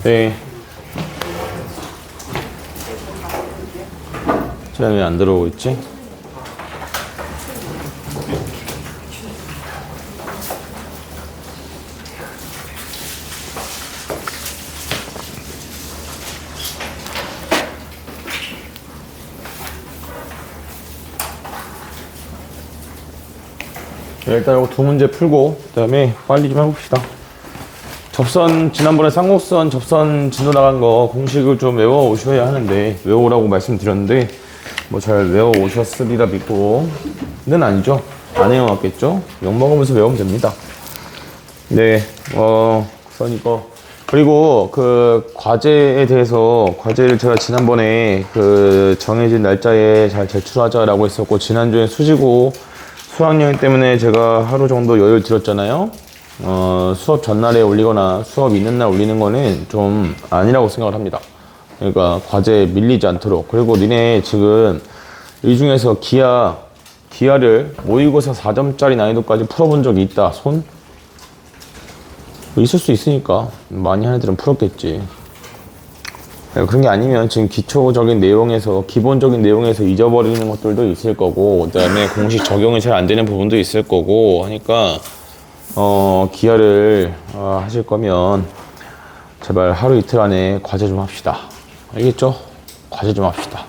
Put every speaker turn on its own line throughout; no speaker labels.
네. 쟤는 왜 안 들어오고 있지? 일단 이거 두 문제 풀고 그 다음에 빨리 좀 해봅시다. 접선 지난번에 쌍곡선 접선 진도 나간 거 공식을 좀 외워 오셔야 하는데 외우라고 말씀드렸는데 뭐 잘 외워 오셨으리라 믿고 는 아니죠. 안 외워왔겠죠. 욕 먹으면서 외우면 됩니다. 네, 우선 이거 그리고 그 과제에 대해서 과제를 제가 지난번에 그 정해진 날짜에 잘 제출하자라고 했었고 지난주에 수지고 수학여행 때문에 제가 하루 정도 여유를 드렸잖아요. 수업 전날에 올리거나 수업 있는 날 올리는 거는 좀 아니라고 생각을 합니다. 그러니까 과제에 밀리지 않도록. 그리고 니네 지금 이 중에서 기하를 모의고사 4점짜리 난이도까지 풀어본 적이 있다. 손? 있을 수 있으니까 많이 한 애들은 풀었겠지. 그런 게 아니면 지금 기초적인 내용에서 기본적인 내용에서 잊어버리는 것들도 있을 거고 그 다음에 공식 적용이 잘 안 되는 부분도 있을 거고 하니까 기하를 하실 거면 제발 하루 이틀 안에 과제 좀 합시다. 알겠죠? 과제 좀 합시다.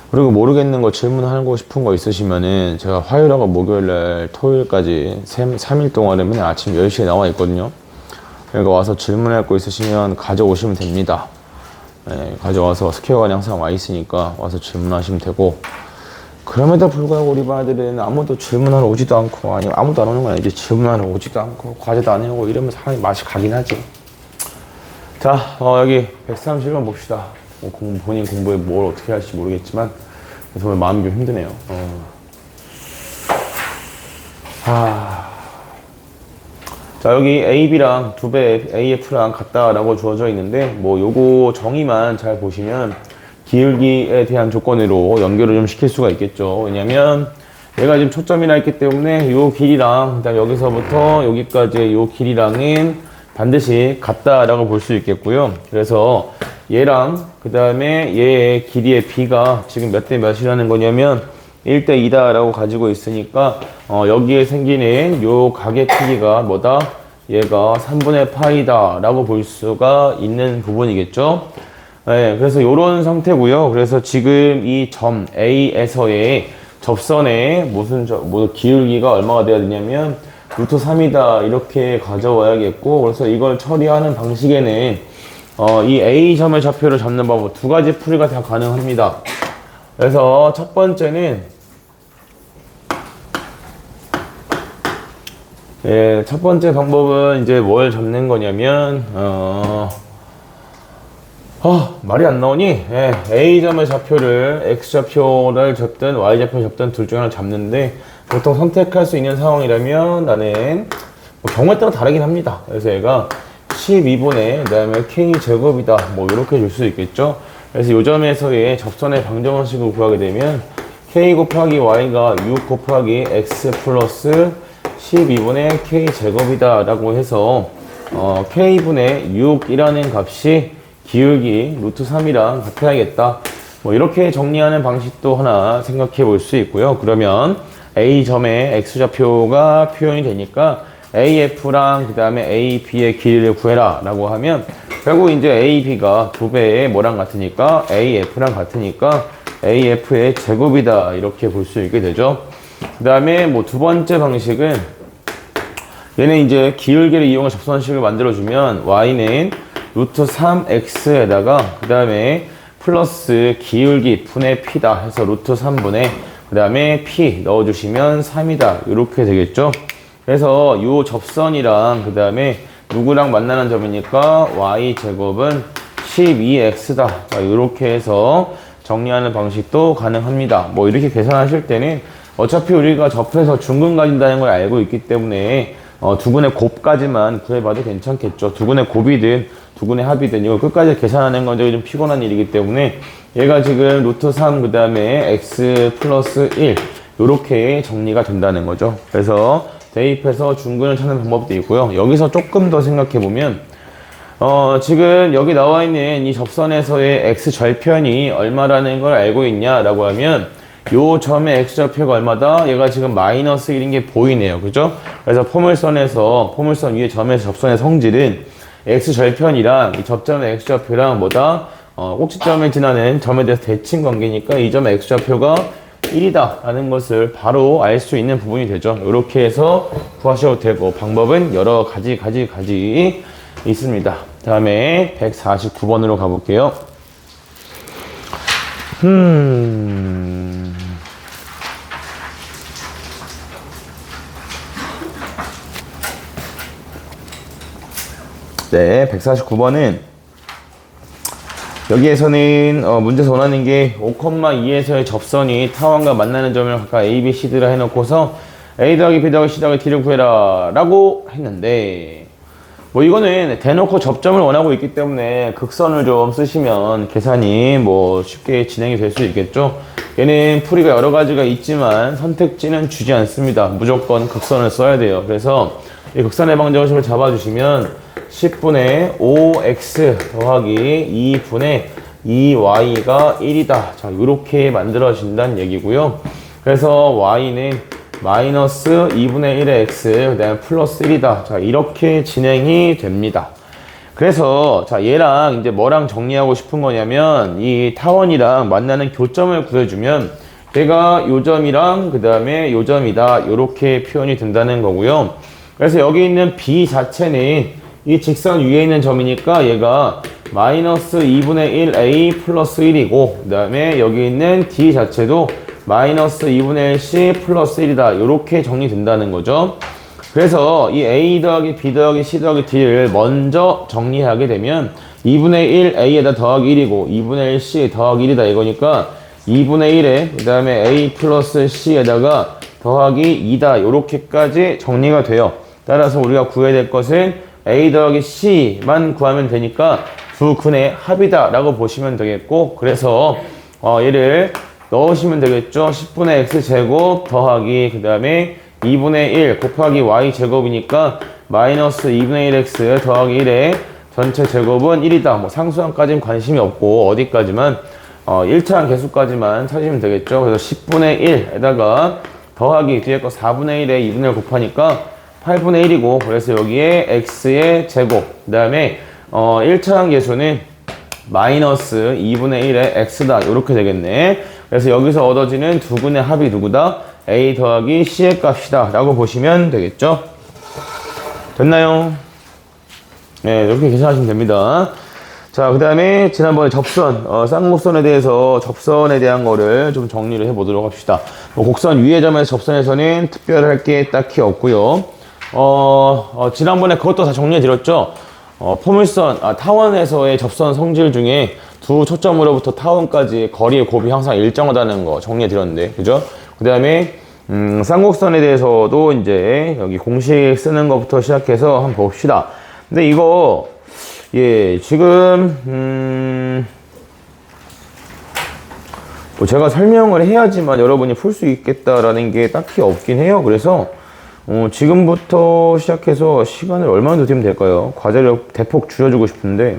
그리고 모르겠는 거 질문하고 싶은 거 있으시면은 제가 화요일하고 목요일날 토요일까지 3일 동안에 맨날 아침 10시에 나와 있거든요. 그러니까 와서 질문할 거 있으시면 가져오시면 됩니다. 네, 가져와서 스퀘어관이 항상 와 있으니까 와서 질문하시면 되고 그럼에도 불구하고 우리 반들은 아무도 질문하러 오지도 않고 아니면 아무도 안 오는 건 아니지 질문하러 오지도 않고 과제도 안 해오고 이러면 사람이 맛이 가긴 하지. 자 여기 130번 봅시다. 본인 공부에 뭘 어떻게 할지 모르겠지만 정말 마음이 좀 힘드네요. 자 여기 AB랑 두 배 AF랑 같다라고 주어져 있는데 뭐 요거 정의만 잘 보시면 기울기에 대한 조건으로 연결을 좀 시킬 수가 있겠죠. 왜냐면 얘가 지금 초점이나 있기 때문에 요 길이랑 그다음 여기서부터 여기까지의 요 길이랑은 반드시 같다라고 볼 수 있겠고요. 그래서 얘랑 그 다음에 얘의 길이의 b가 지금 몇 대 몇이라는 거냐면 1대 2다 라고 가지고 있으니까 여기에 생기는 요 각의 크기가 뭐다? 얘가 3분의 파이다 라고 볼 수가 있는 부분이겠죠. 네, 그래서 요런 상태고요. 그래서 지금 이 점 A에서의 접선의 무슨 기울기가 얼마가 돼야 되냐면 루트 3이다 이렇게 가져와야겠고 그래서 이걸 처리하는 방식에는 이 A점의 좌표를 잡는 방법 두 가지 풀이가 다 가능합니다. 그래서 첫 번째는 첫 번째 방법은 이제 뭘 잡는 거냐면 말이 안 나오니 A점의 좌표를 X좌표를 잡든 Y좌표를 잡든 둘 중에 하나 잡는데 보통 선택할 수 있는 상황이라면 나는 뭐 경우에 따라 다르긴 합니다. 그래서 얘가 12분의 그 다음에 K제곱이다 뭐 이렇게 줄 수 있겠죠. 그래서 요 점에서의 접선의 방정식을 구하게 되면 K 곱하기 Y가 6 곱하기 X 플러스 12분의 K제곱이다 라고 해서 K분의 6이라는 값이 기울기 루트 3이랑 같아야겠다 뭐 이렇게 정리하는 방식도 하나 생각해 볼 수 있고요. 그러면 A점의 X좌표가 표현이 되니까 AF랑 그 다음에 AB의 길이를 구해라 라고 하면 결국 이제 AB가 두 배의 뭐랑 같으니까 AF랑 같으니까 AF의 제곱이다 이렇게 볼 수 있게 되죠. 그 다음에 뭐 두 번째 방식은 얘는 이제 기울기를 이용한 접선식을 만들어주면 Y는 루트 3X에다가 그 다음에 플러스 기울기 분의 P다 해서 루트 3분의 그 다음에 P 넣어주시면 3이다 이렇게 되겠죠. 그래서 요 접선이랑 그 다음에 누구랑 만나는 점이니까 Y제곱은 12X다 자, 이렇게 해서 정리하는 방식도 가능합니다. 뭐 이렇게 계산하실 때는 어차피 우리가 접해서 중근 가진다는 걸 알고 있기 때문에 두근의 곱까지만 구해봐도 괜찮겠죠. 두근의 곱이든 두근의 합이든 이걸 끝까지 계산하는 건 좀 피곤한 일이기 때문에 얘가 지금 루트 3 그 다음에 x 플러스 1 이렇게 정리가 된다는 거죠. 그래서 대입해서 중근을 찾는 방법도 있고요. 여기서 조금 더 생각해보면 지금 여기 나와 있는 이 접선에서의 x절편이 얼마라는 걸 알고 있냐라고 하면 요 점의 x절표가 얼마다? 얘가 지금 마이너스 1인 게 보이네요. 그죠? 그래서 포물선 위에 점에서 접선의 성질은 x절편이랑 이 접점의 x절표랑 뭐다? 꼭지점에 지나는 점에 대해서 대칭 관계니까 이 점의 x절표가 1이다 라는 것을 바로 알 수 있는 부분이 되죠. 이렇게 해서 구하셔도 되고 방법은 여러 가지 있습니다. 다음에 149번으로 가볼게요. 네, 149번은 여기에서는 문제에서 원하는 게 5,2에서의 접선이 타원과 만나는 점을 각각 A, B, C들을 해놓고서 A 더하기 B 더하기 C 더하기 D를 구해라 라고 했는데 뭐 이거는 대놓고 접점을 원하고 있기 때문에 극선을 좀 쓰시면 계산이 뭐 쉽게 진행이 될 수 있겠죠. 얘는 풀이가 여러 가지가 있지만 선택지는 주지 않습니다. 무조건 극선을 써야 돼요. 그래서 이 극선의 방정식을 잡아주시면 10분의 5x 더하기 2분의 2y가 1이다. 자, 이렇게 만들어진다는 얘기고요. 그래서 y는 마이너스 2분의 1의 x, 그 다음에 플러스 1이다. 자, 이렇게 진행이 됩니다. 그래서, 자, 얘랑 이제 뭐랑 정리하고 싶은 거냐면, 이 타원이랑 만나는 교점을 구해주면, 얘가 요 점이랑, 그 다음에 요 점이다. 이렇게 표현이 된다는 거고요. 그래서 여기 있는 b 자체는 이 직선 위에 있는 점이니까 얘가 마이너스 2분의 1a 플러스 1이고, 그 다음에 여기 있는 d 자체도 마이너스 2분의 1c 플러스 1이다. 이렇게 정리된다는 거죠. 그래서 이 a 더하기 b 더하기 c 더하기 d를 먼저 정리하게 되면 2분의 1a에다 더하기 1이고 2분의 1c 더하기 1이다 이거니까 2분의 1에 그 다음에 a 플러스 c에다가 더하기 2다. 이렇게까지 정리가 돼요. 따라서 우리가 구해야 될 것은 a 더하기 c만 구하면 되니까 두 근의 합이다 라고 보시면 되겠고, 그래서 얘를 넣으시면 되겠죠. 10분의 x제곱 더하기 그 다음에 2분의 1 곱하기 y제곱이니까 마이너스 2분의 1x 더하기 1의 전체 제곱은 1이다. 뭐 상수항까지는 관심이 없고 어디까지만 1차항 개수까지만 찾으시면 되겠죠. 그래서 10분의 1에다가 더하기 뒤에 거 4분의 1에 2분의 1 곱하니까 8분의 1이고, 그래서 여기에 x의 제곱, 그 다음에 1차항 계수는 마이너스 2분의 1의 x다. 이렇게 되겠네. 그래서 여기서 얻어지는 두 근의 합이 누구다? a 더하기 c의 값이다 라고 보시면 되겠죠. 됐나요? 네, 이렇게 계산하시면 됩니다. 자, 그 다음에 지난번에 접선, 쌍곡선에 대해서 접선에 대한 거를 좀 정리를 해보도록 합시다. 곡선 위의 점에서 접선에서는 특별할 게 딱히 없고요. 지난번에 그것도 다 정리해드렸죠. 포물선, 타원에서의 접선 성질 중에 두 초점으로부터 타원까지 거리의 곱이 항상 일정하다는 거 정리해드렸는데, 그죠? 그 다음에, 쌍곡선에 대해서도 이제 여기 공식 쓰는 것부터 시작해서 한번 봅시다. 근데 이거, 예, 지금, 뭐 제가 설명을 해야지만 여러분이 풀 수 있겠다라는 게 딱히 없긴 해요. 그래서, 지금부터 시작해서 시간을 얼마나 더 드리면 될까요? 과제를 대폭 줄여주고 싶은데,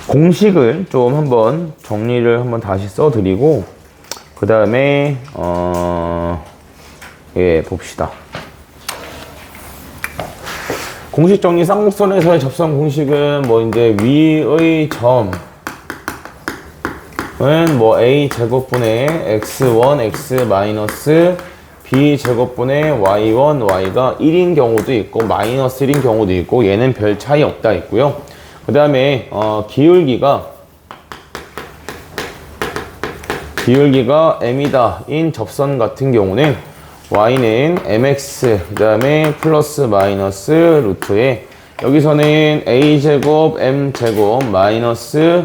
공식을 좀 한번 정리를 한번 다시 써드리고, 그 다음에, 예, 봅시다. 공식 정리 쌍곡선에서의 접선 공식은 뭐 이제 위의 점, 은 뭐 a 제곱분의 x1 x 마이너스 b 제곱분의 y1 y가 1인 경우도 있고 마이너스 1인 경우도 있고 얘는 별 차이 없다 있고요. 그 다음에 기울기가 m이다 인 접선 같은 경우는 y는 mx 그 다음에 플러스 마이너스 루트에 여기서는 a 제곱 m 제곱 마이너스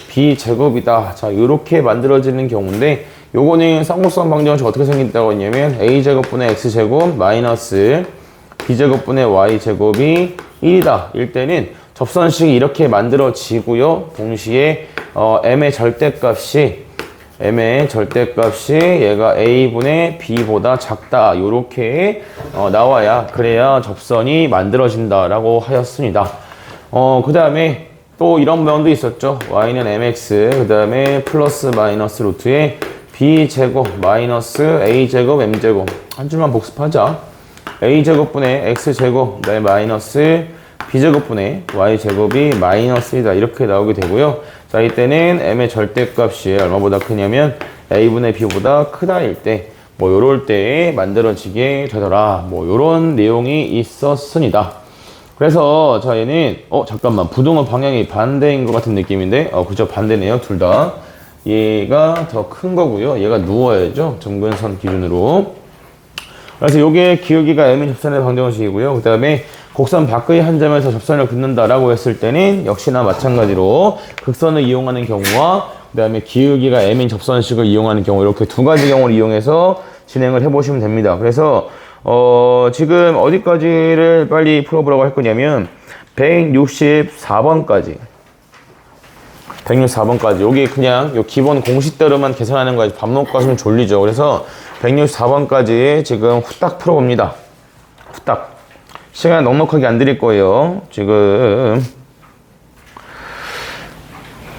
b제곱이다. 자, 요렇게 만들어지는 경우인데, 요거는 쌍곡선 방정식 어떻게 생긴다고 했냐면, a제곱분의 x제곱 마이너스 b제곱분의 y제곱이 1이다. 일 때는 접선식이 이렇게 만들어지고요. 동시에, m의 절대값이 m의 절대값이 얘가 a분의 b보다 작다 요렇게 나와야 그래야 접선이 만들어진다라고 하였습니다. 그 다음에 또 이런 모양도 있었죠. y는 mx 그 다음에 플러스 마이너스 루트에 b제곱 마이너스 a제곱 m제곱 한 줄만 복습하자. a제곱분의 x제곱 그다음에 마이너스 b제곱분의 y제곱이 마이너스 1이다 이렇게 나오게 되고요. 자, 이때는 m의 절대값이 얼마보다 크냐면 a분의 b보다 크다일 때 뭐 요럴 때에 만들어지게 되더라. 뭐 요런 내용이 있었습니다. 그래서 자 얘는 잠깐만 부동의 방향이 반대인 것 같은 느낌인데 그죠, 반대네요. 둘 다 얘가 더 큰 거고요. 얘가 누워야죠. 점근선 기준으로. 그래서 요게 기울기가 m인 접선의 방정식이고요. 그 다음에 곡선 밖의 한 점에서 접선을 긋는다라고 했을 때는 역시나 마찬가지로 극선을 이용하는 경우와 그 다음에 기울기가 m인 접선식을 이용하는 경우 이렇게 두 가지 경우를 이용해서 진행을 해보시면 됩니다. 그래서 지금 어디까지를 빨리 풀어보라고 할 거냐면 164번까지 여기 그냥 요 기본 공식대로만 계산하는 거예요. 밥 먹고 가시면 졸리죠. 그래서 164번까지 지금 후딱 풀어봅니다. 후딱. 시간 넉넉하게 안 드릴 거예요. 지금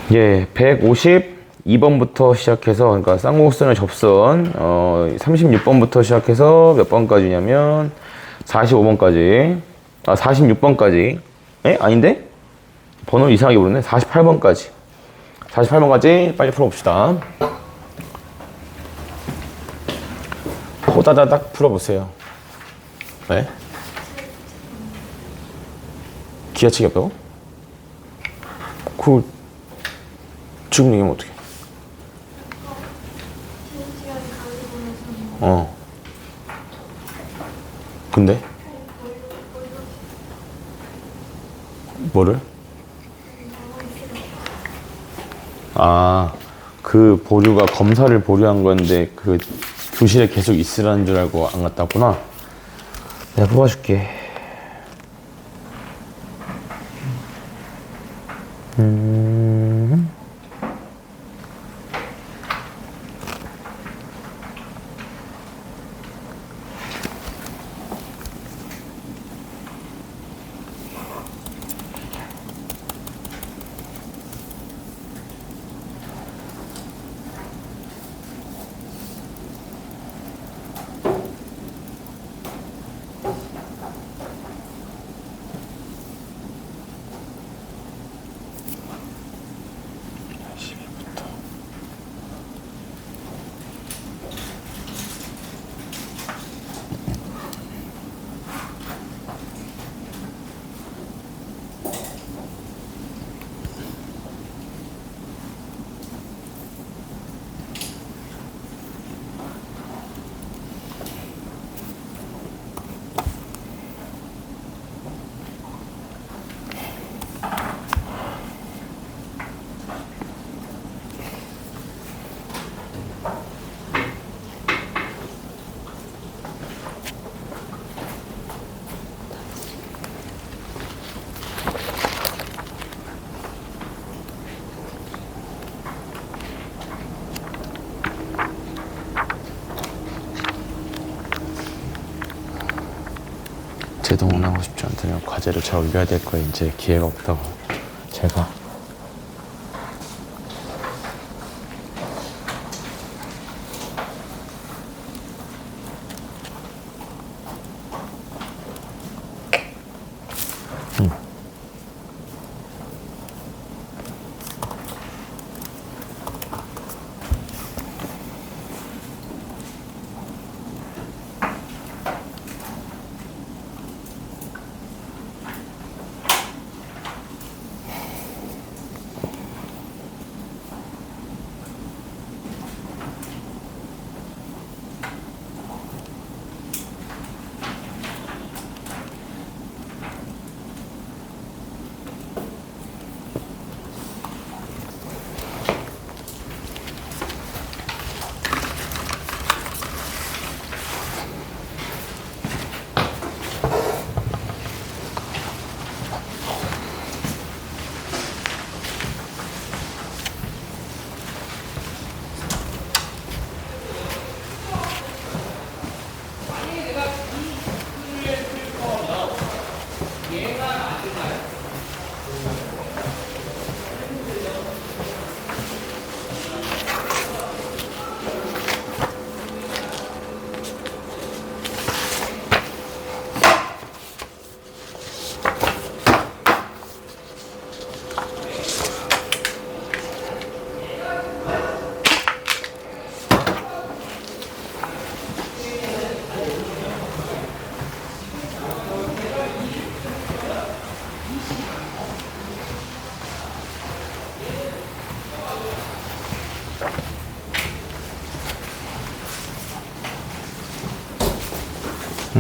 152번부터 시작해서 그러니까 쌍곡선의 접선 36번부터 시작해서 몇 번까지냐면 45번까지 46번까지 아닌데? 번호 이상하게 부르네. 48번까지 빨리 풀어봅시다. 호다다닥 풀어보세요. 네? 기하치기 없다고? 지금 얘기하면 어떡해? 근데? 뭐를? 그 보류가 검사를 보류한 건데 그 교실에 계속 있으라는 줄 알고 안 갔다 왔구나. 내가 뽑아줄게. 제동원하고 싶지 않다면 과제를 잘 올려야 될 거에 이제 기회가 없다고 제가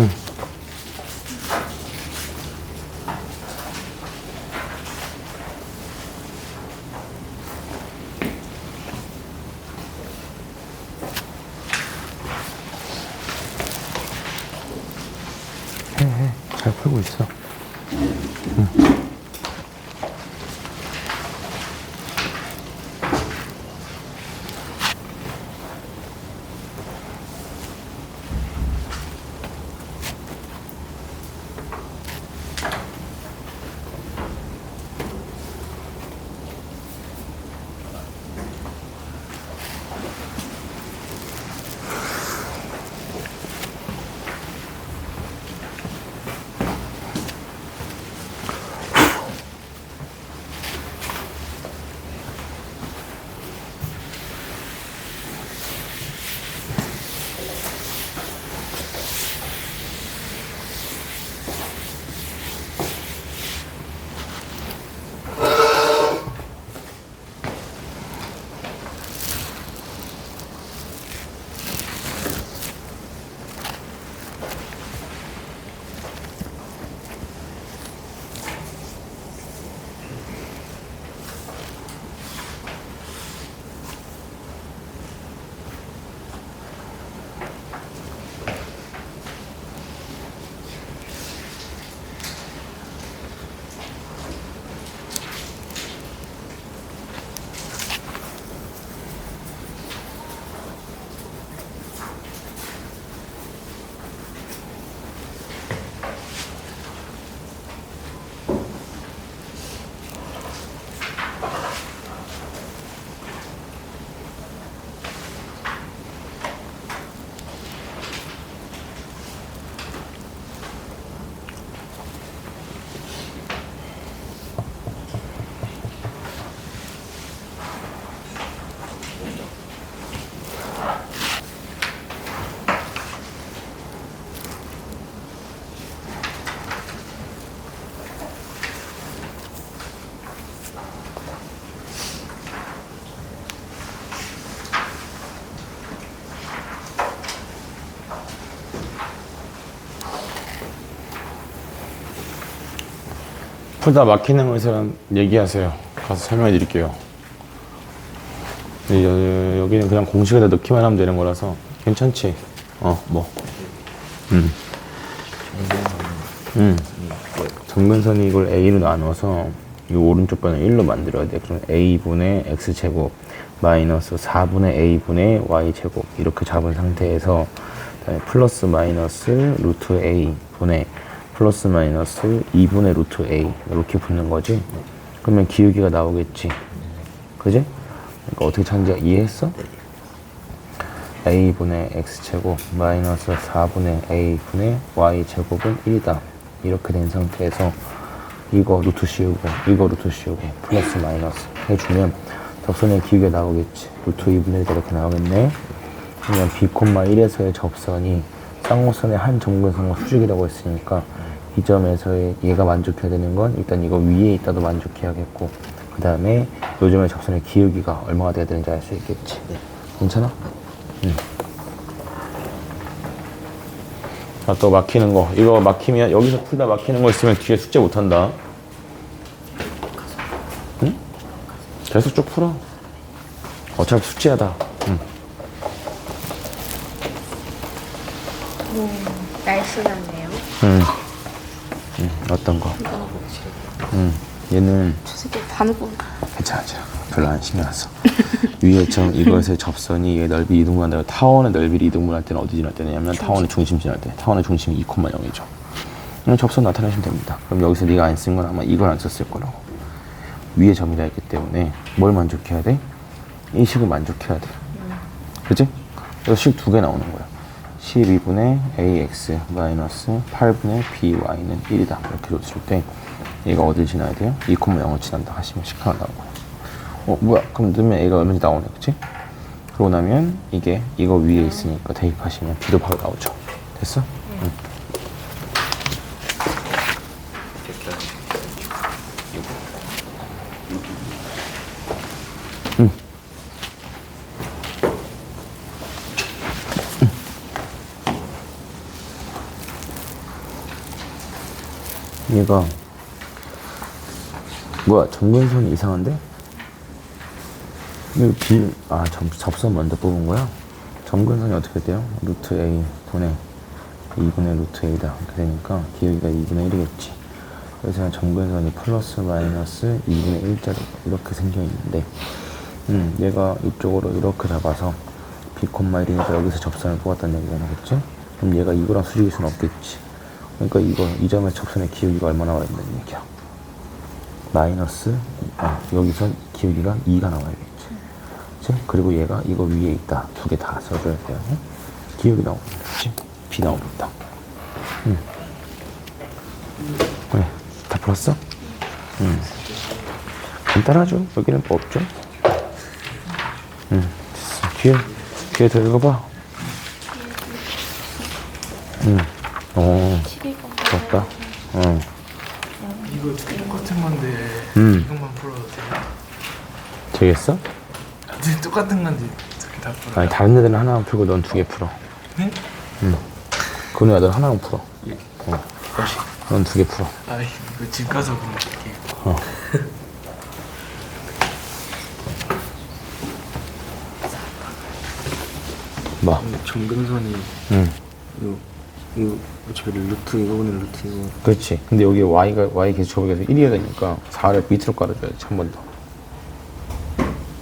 해. 잘 풀고 있어. 풀다 막히는 것은 얘기하세요. 가서 설명해 드릴게요. 여기는 그냥 공식에다 넣기만 하면 되는 거라서 괜찮지? 뭐. 정근선이 이걸 A로 나눠서 이 오른쪽 변을 1로 만들어야 돼. 그럼 A분의 X제곱 마이너스 4분의 A분의 Y제곱 이렇게 잡은 상태에서 그다음에 플러스 마이너스 루트 A분의 플러스 마이너스 2분의 루트 A 이렇게 붙는 거지. 그러면 기울기가 나오겠지. 그지? 그러니까 어떻게 찾는지 이해했어? A분의 X제곱 마이너스 4분의 A분의 Y제곱은 1이다. 이렇게 된 상태에서 이거 루트 씌우고 이거 루트 씌우고 플러스 마이너스 해주면 접선의 기울기가 나오겠지. 루트 2분의 1 이렇게 나오겠네. 그러면 B, 1에서의 접선이 쌍곡선의 한 정근선과 수직이라고 했으니까 이 점에서의 얘가 만족해야 되는 건 일단 이거 위에 있다도 만족해야겠고 그 다음에 요즘의 접선의 기울기가 얼마가 돼야 되는지 알 수 있겠지. 괜찮아? 자, 또 막히는 거. 이거 막히면 여기서 풀다 막히는 거 있으면 뒤에 숙제 못한다. 응? 계속 쭉 풀어. 어차피 숙제하다.
날씨 같네요.
어떤 거? 얘는
저 새끼 반고.
괜찮아. 별로 안 신경 안 써. 위에 이것의 접선이 얘 넓이 이등분한다고 타원의 넓이를 이등분할 때는 어디 지날 때냐면 타원의 중심 지날 때. 타원의 중심이 2,0이죠. 그럼 접선 나타내시면 됩니다. 그럼 여기서 네가 안 쓴 건 아마 이걸 안 썼을 거라고. 위에 점이 다 있기 때문에 뭘 만족해야 돼? 이 식을 만족해야 돼. 그치? 그래서 식 두 개 나오는 거야. 12분의 ax 마이너스 8분의 by는 1이다. 이렇게 줬을 때 얘가 어딜 지나야 돼요? 2,0을 지난다 하시면 식 하나 나오고. 뭐야? 그럼 넣으면 a가 얼마인지 나오네. 그치? 그러고 나면 이게 이거 위에 있으니까 대입하시면 b도 바로 나오죠. 됐어? 응. 얘가 뭐야, 점근선이 이상한데? 이거 접선 먼저 뽑은 거야? 점근선이 어떻게 돼요? 루트 A 분의 2분의 루트 A다. 이렇게 되니까 기울기가 2분의 1이겠지. 그래서 점근선이 플러스 마이너스 2분의 1짜리 이렇게 생겨 있는데, 얘가 이쪽으로 이렇게 잡아서 B, 1이니까 여기서 접선을 뽑았다는 얘기잖아, 그치? 그럼 얘가 이거랑 수직일 수는 없겠지. 그러니까 이 점의 접선의 기울기가 얼마나 나와야 된다는 얘기야? 마이너스, 여기서 기울기가 2가 나와야겠지. 그치? 그리고 얘가 이거 위에 있다. 두 개 다 써줘야 돼요. 기울기 나오면 되지. B 나오겠다. 그래, 다 풀었어? 간단하죠? 여기는 뭐 없죠? 됐어. 뒤에 더 읽어봐. 좋았다.
이거 똑같은 건데 이것만 풀어도 돼요?
되겠어?
똑같은 건데 어떻게 다 풀어요?
아니, 다른 애들은 하나만 풀고 넌 두 개 풀어.
네?
그런 애들 하나만 풀어.
다시.
넌 두 개 풀어.
아 이거 집 가서 그럴게요.
뭐?
점근선이 이거 어차피 루트 이거는 루트 이거
그렇지. 근데 여기 y 계속 제곱에서 1이어야 되니까 4를 밑으로 깔아줘야지, 한 번 더.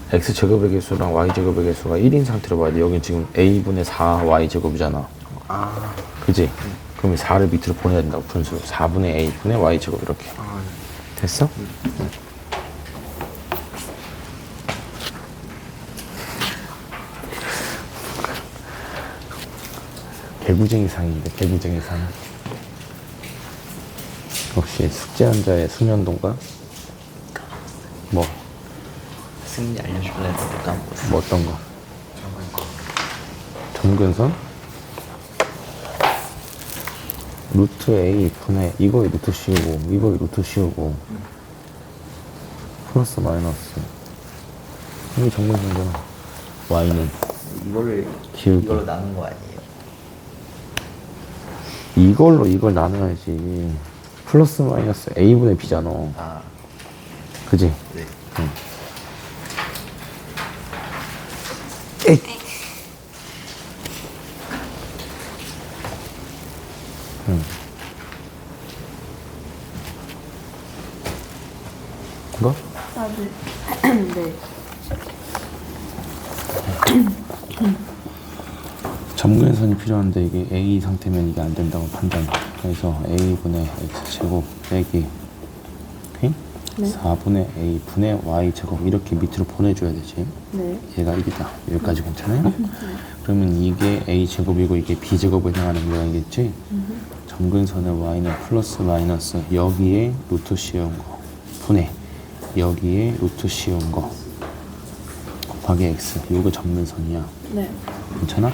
x 제곱의 개수랑 y 제곱의 개수가 1인 상태로 봐야 돼. 여기 지금 a분의 4y 제곱이잖아.
아
그지? 그러면 4를 밑으로 보내야 된다고, 분수로. 4분의 a분의 y 제곱 이렇게. 됐어? 개구쟁이 상인데, 개구쟁이 상. 역시 숙제한 자의 숙련도가 뭐
승리 알려줄래? 까먹었어.
뭐 어떤 거? 점근선? 루트 A 분의 이거에 루트 씌우고 이거에 루트 씌우고 플러스 마이너스 이게 점근선이잖아. Y는
이거를
기울기.
이걸로 나눈 거 아니에요?
이걸로 이걸 나눠야지. 플러스 마이너스 A분의 B잖아.
아,
그지?
네.
에이. 이거?
아, 네. 네.
점근선이 필요한데 이게 A 상태면 이게 안 된다고 판단. 그래서 A분의 X제곱 빼기 오케이?
네.
4분의 A분의 Y제곱 이렇게 밑으로 보내줘야 되지.
네.
얘가 1이다. 여기까지 괜찮아요? 그러면 이게 A제곱이고 이게 B제곱을 향하는 모양이겠지? 점근선의 Y는 플러스 마이너스 여기에 루트 씌운 거 분의 여기에 루트 씌운 거 곱하기 X. 요거 점근선이야.
네.
괜찮아?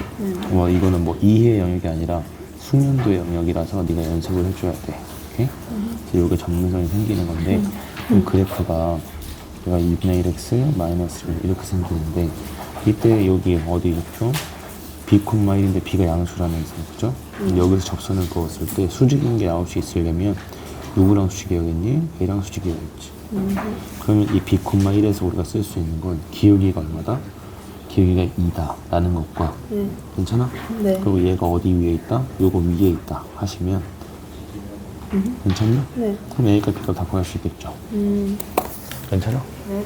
뭐 이거는 뭐 이해 영역이 아니라 숙련도의 영역이라서 네가 연습을 해줘야 돼. 오케이? 그래서 요게 점근선이 생기는 건데 이 그래프가 얘가 2분의 1x 마이너스 1 이렇게 생기는데 이때 여기 어디 목표? b, 1인데 b가 양수라면서 그죠? 여기서 접선을 그었을 때 수직인 게 나올 수 있으려면 누구랑 수직이어야겠니? a랑 수직이어야겠지. 그러면 이 b, 1에서 우리가 쓸 수 있는 건 기울기가 얼마다? 기울기가 2다 라는 것과 괜찮아?
네.
그리고 얘가 어디 위에 있다? 요거 위에 있다 하시면 괜찮나?
네.
그럼 A가 B가 다 구할 수 있겠죠? 괜찮아?
네.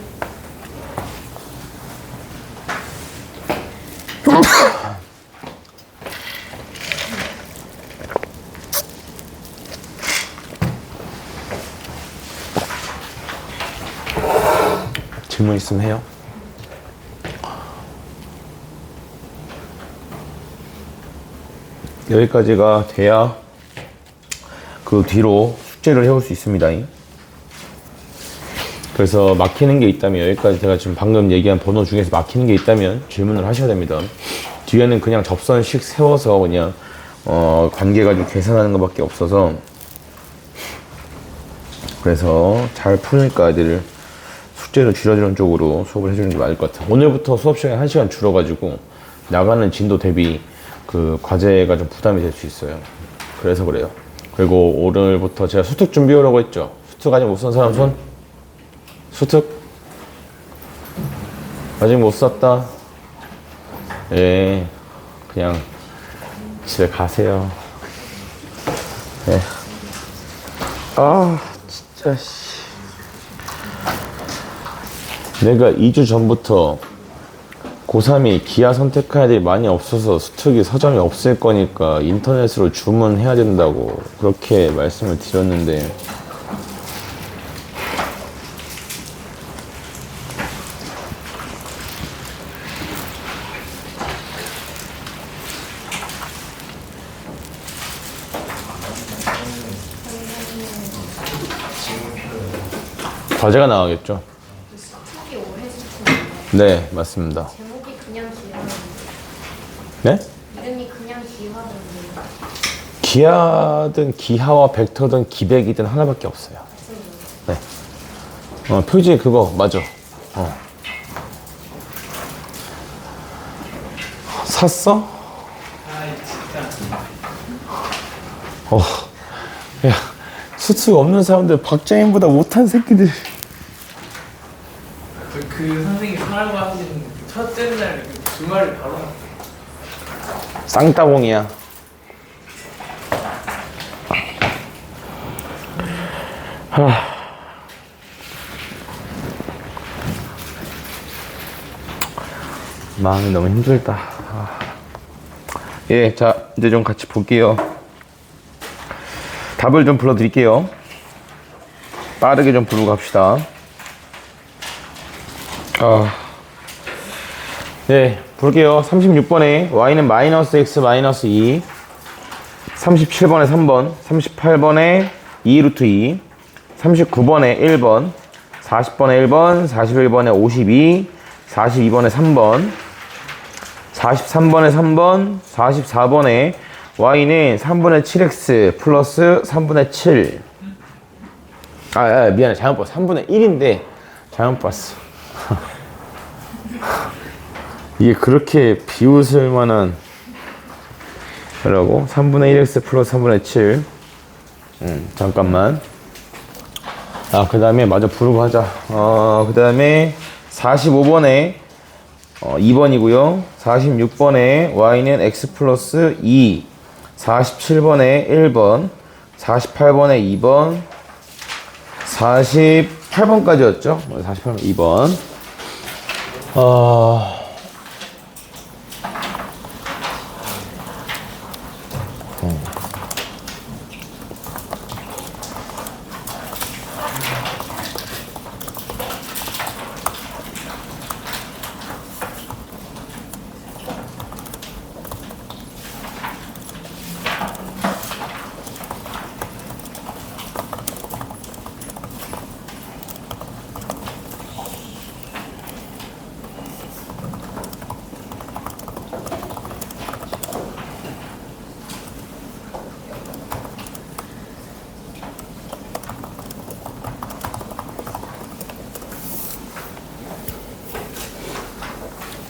질문 있으면 해요. 여기까지가 돼야 그 뒤로 숙제를 해올 수 있습니다. 그래서 막히는 게 있다면 여기까지 제가 지금 방금 얘기한 번호 중에서 막히는 게 있다면 질문을 하셔야 됩니다. 뒤에는 그냥 접선식 세워서 그냥 관계 가지고 계산하는 것밖에 없어서 그래서 잘 푸니까 애들 숙제를 줄여주는 쪽으로 수업을 해주는 게 맞을 것 같아요. 오늘부터 수업 시간이 1시간 줄어가지고 나가는 진도 대비 그 과제가 좀 부담이 될 수 있어요. 그래서 그래요. 그리고 오늘부터 제가 수특 준비해 오라고 했죠. 수특 아직 못 쓴 사람 손? 수특? 아직 못 썼다. 예, 그냥 집에 가세요. 예. 아, 진짜, 씨. 내가 2주 전부터 고3이 기아 선택한 애들이 많이 없어서 수특이 서점이 없을 거니까 인터넷으로 주문해야 된다고 그렇게 말씀을 드렸는데, 과제가 나가겠죠?
수특이 오래 시키는데
네, 맞습니다.
제목이 그냥 기하던데.
네?
이름이 그냥 기하던데.
기하든 기하와 벡터든 기백이든 하나밖에 없어요. 네. 표지 그거 맞아. 샀어? 야, 수트 없는 사람들 박정희보다 못한 새끼들.
그 선생님 하라고 하신 첫째 날 주말을 바로
쌍따봉이야. 마음이 너무 힘들다. 예, 자, 이제 좀 같이 볼게요. 답을 좀 불러드릴게요. 빠르게 좀 부르고 갑시다. 네, 볼게요. 36번에 y는 마이너스 x 마이너스 2, 37번에 3번, 38번에 2 루트 2, 39번에 1번, 40번에 1번, 41번에 52, 42번에 3번, 43번에 3번, 44번에 y는 3분의 7x 플러스 3분의 7. 미안해. 잘못 봤어. 3분의 1인데 잘못 봤어. 이게 그렇게 비웃을 만한 라고 3분의 1x 플러스 3분의 7. 잠깐만. 그 다음에 마저 부르고 하자. 그 다음에 45번에 2번이고요. 46번에 y는 x 플러스 2, 47번에 1번, 48번에 2번, 48번까지였죠? 48번 2번.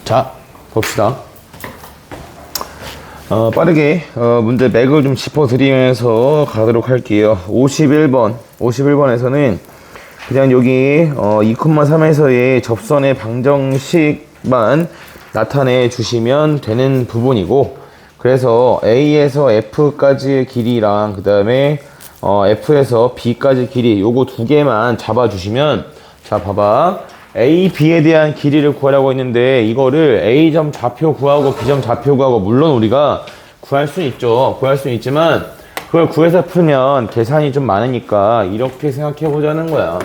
자, 봅시다. 빠르게 문제 맥을 좀 짚어드리면서 가도록 할게요. 51번에서는 그냥 여기 2,3에서의 접선의 방정식만 나타내 주시면 되는 부분이고, 그래서 A에서 F까지의 길이랑 그 다음에 F에서 B까지 길이 요거 두 개만 잡아주시면, 자 봐봐, A, B에 대한 길이를 구하려고 했는데 이거를 A점 좌표 구하고 B점 좌표 구하고, 물론 우리가 구할 수는 있죠. 구할 수는 있지만 그걸 구해서 풀면 계산이 좀 많으니까 이렇게 생각해 보자는 거야.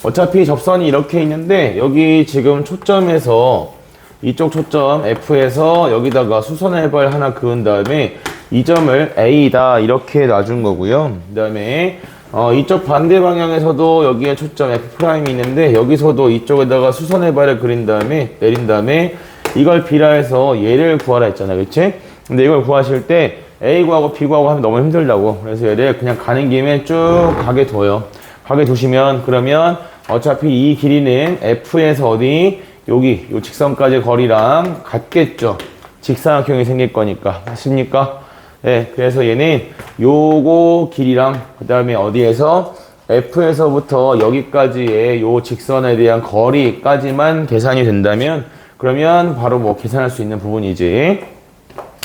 어차피 접선이 이렇게 있는데 여기 지금 초점에서 이쪽 초점 F에서 여기다가 수선해발 하나 그은 다음에 이 점을 A다 이렇게 놔준 거고요. 그 다음에 이쪽 반대 방향에서도 여기에 초점 F'이 있는데 여기서도 이쪽에다가 수선해발을 그린 다음에 내린 다음에 이걸 B라 해서 얘를 구하라 했잖아, 그치? 근데 이걸 구하실 때 A 구하고 B 구하고 하면 너무 힘들다고, 그래서 얘를 그냥 가는 김에 쭉 가게 둬요. 가게 두시면 그러면 어차피 이 길이는 F에서 어디? 여기 요 직선까지 거리랑 같겠죠. 직사각형이 생길 거니까. 맞습니까? 예, 그래서 얘는 요거 길이랑 그 다음에 어디에서 F에서부터 여기까지의 요 직선에 대한 거리까지만 계산이 된다면 그러면 바로 뭐 계산할 수 있는 부분이지.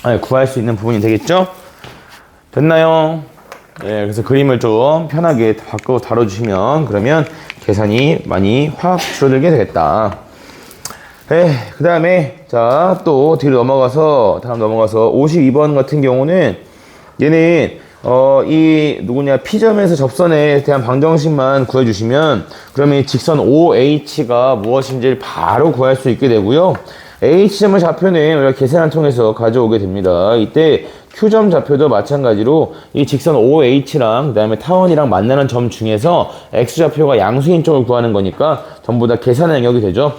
아니, 구할 수 있는 부분이 되겠죠? 됐나요? 예, 그래서 그림을 좀 편하게 바꿔 다뤄주시면 그러면 계산이 많이 확 줄어들게 되겠다. 예, 그 다음에 자, 또 뒤로 넘어가서 다음 넘어가서 52번 같은 경우는 얘는 이 누구냐 P점에서 접선에 대한 방정식만 구해주시면 그러면 이 직선 OH가 무엇인지를 바로 구할 수 있게 되고요. H점의 좌표는 우리가 계산을 통해서 가져오게 됩니다. 이때 Q점 좌표도 마찬가지로 이 직선 OH랑 그 다음에 타원이랑 만나는 점 중에서 X좌표가 양수인 쪽을 구하는 거니까 전부 다 계산의 영역이 되죠.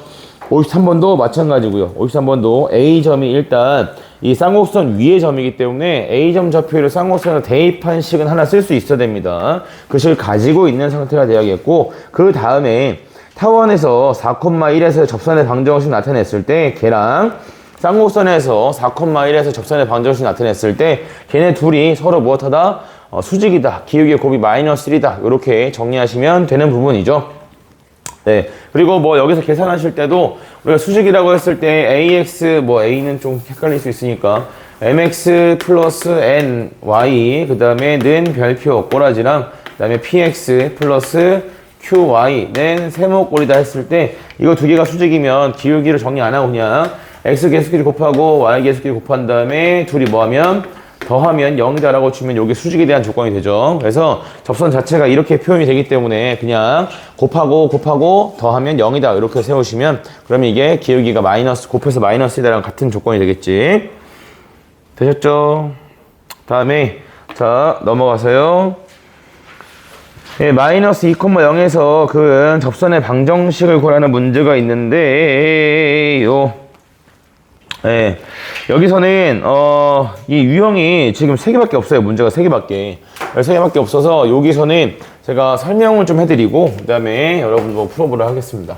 53번도 마찬가지고요. 53번도 A점이 일단 이 쌍곡선 위의 점이기 때문에 A점 좌표를 쌍곡선으로 대입한 식은 하나 쓸 수 있어야 됩니다. 그 식을 가지고 있는 상태가 되어야겠고 그 다음에 타원에서 4,1에서 접선의 방정식 나타냈을 때 걔랑 쌍곡선에서 4,1에서 접선의 방정식 나타냈을 때 걔네 둘이 서로 무엇하다? 수직이다. 기울기의 곱이 -1이다. 이렇게 정리하시면 되는 부분이죠. 네. 그리고 뭐 여기서 계산하실 때도 우리가 수직이라고 했을 때 AX, 뭐 A는 좀 헷갈릴 수 있으니까 MX 플러스 NY, 그 다음에 는 별표 꼬라지랑, 그 다음에 PX 플러스 QY는 세모꼴이다 했을 때 이거 두 개가 수직이면 기울기를 정리 안 하고 그냥 X 계수끼리 곱하고 Y 계수끼리 곱한 다음에 둘이 뭐하면 더하면 0이다라고 주면 이게 수직에 대한 조건이 되죠. 그래서 접선 자체가 이렇게 표현이 되기 때문에 그냥 곱하고 더하면 0이다 이렇게 세우시면 그러면 이게 기울기가 곱해서 마이너스이다랑 같은 조건이 되겠지. 되셨죠? 다음에 자 넘어가서요. 예, 마이너스 2,0에서 그 접선의 방정식을 구하라는 문제가 있는데 예, 여기서는 이 유형이 지금 3개밖에 없어요. 문제가 3개밖에. 3개밖에 없어서 여기서는 제가 설명을 좀 해드리고 그 다음에 여러분도 풀어보려 하겠습니다.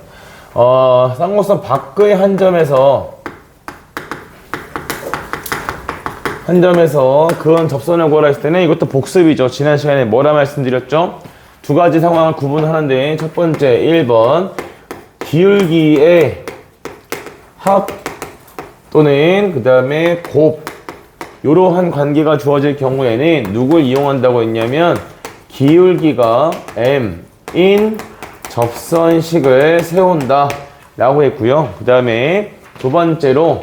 쌍곡선 밖의 한 점에서 그은 접선을 구하라 했을 때는 이것도 복습이죠. 지난 시간에 뭐라 말씀드렸죠? 두 가지 상황을 구분하는데 첫 번째 1번 기울기의 합 또는 그 다음에 곱 이러한 관계가 주어질 경우에는 누굴 이용한다고 했냐면 기울기가 m인 접선식을 세운다 라고 했고요. 그 다음에 두 번째로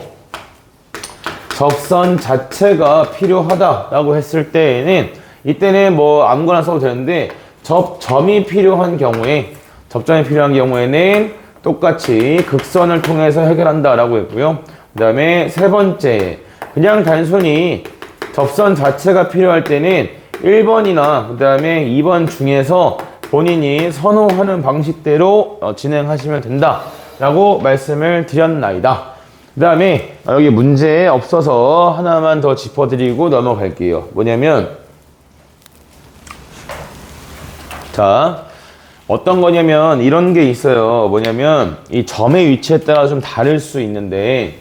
접선 자체가 필요하다 라고 했을 때에는 이때는 뭐 아무거나 써도 되는데 접점이 필요한 경우에는 똑같이 극선을 통해서 해결한다 라고 했고요. 그 다음에 세 번째, 그냥 단순히 접선 자체가 필요할 때는 1번이나 그 다음에 2번 중에서 본인이 선호하는 방식대로 진행하시면 된다 라고 말씀을 드렸나이다. 그 다음에 여기 문제 없어서 하나만 더 짚어드리고 넘어갈게요. 뭐냐면 자 어떤 거냐면 이런 게 있어요. 뭐냐면 이 점의 위치에 따라 좀 다를 수 있는데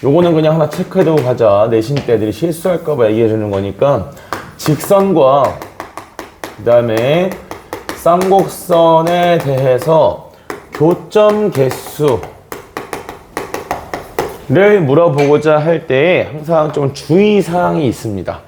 요거는 그냥 하나 체크해두고 가자. 내신 때 애들이 실수할까봐 얘기해주는 거니까 직선과 그 다음에 쌍곡선에 대해서 교점 개수를 물어보고자 할 때 항상 좀 주의사항이 있습니다.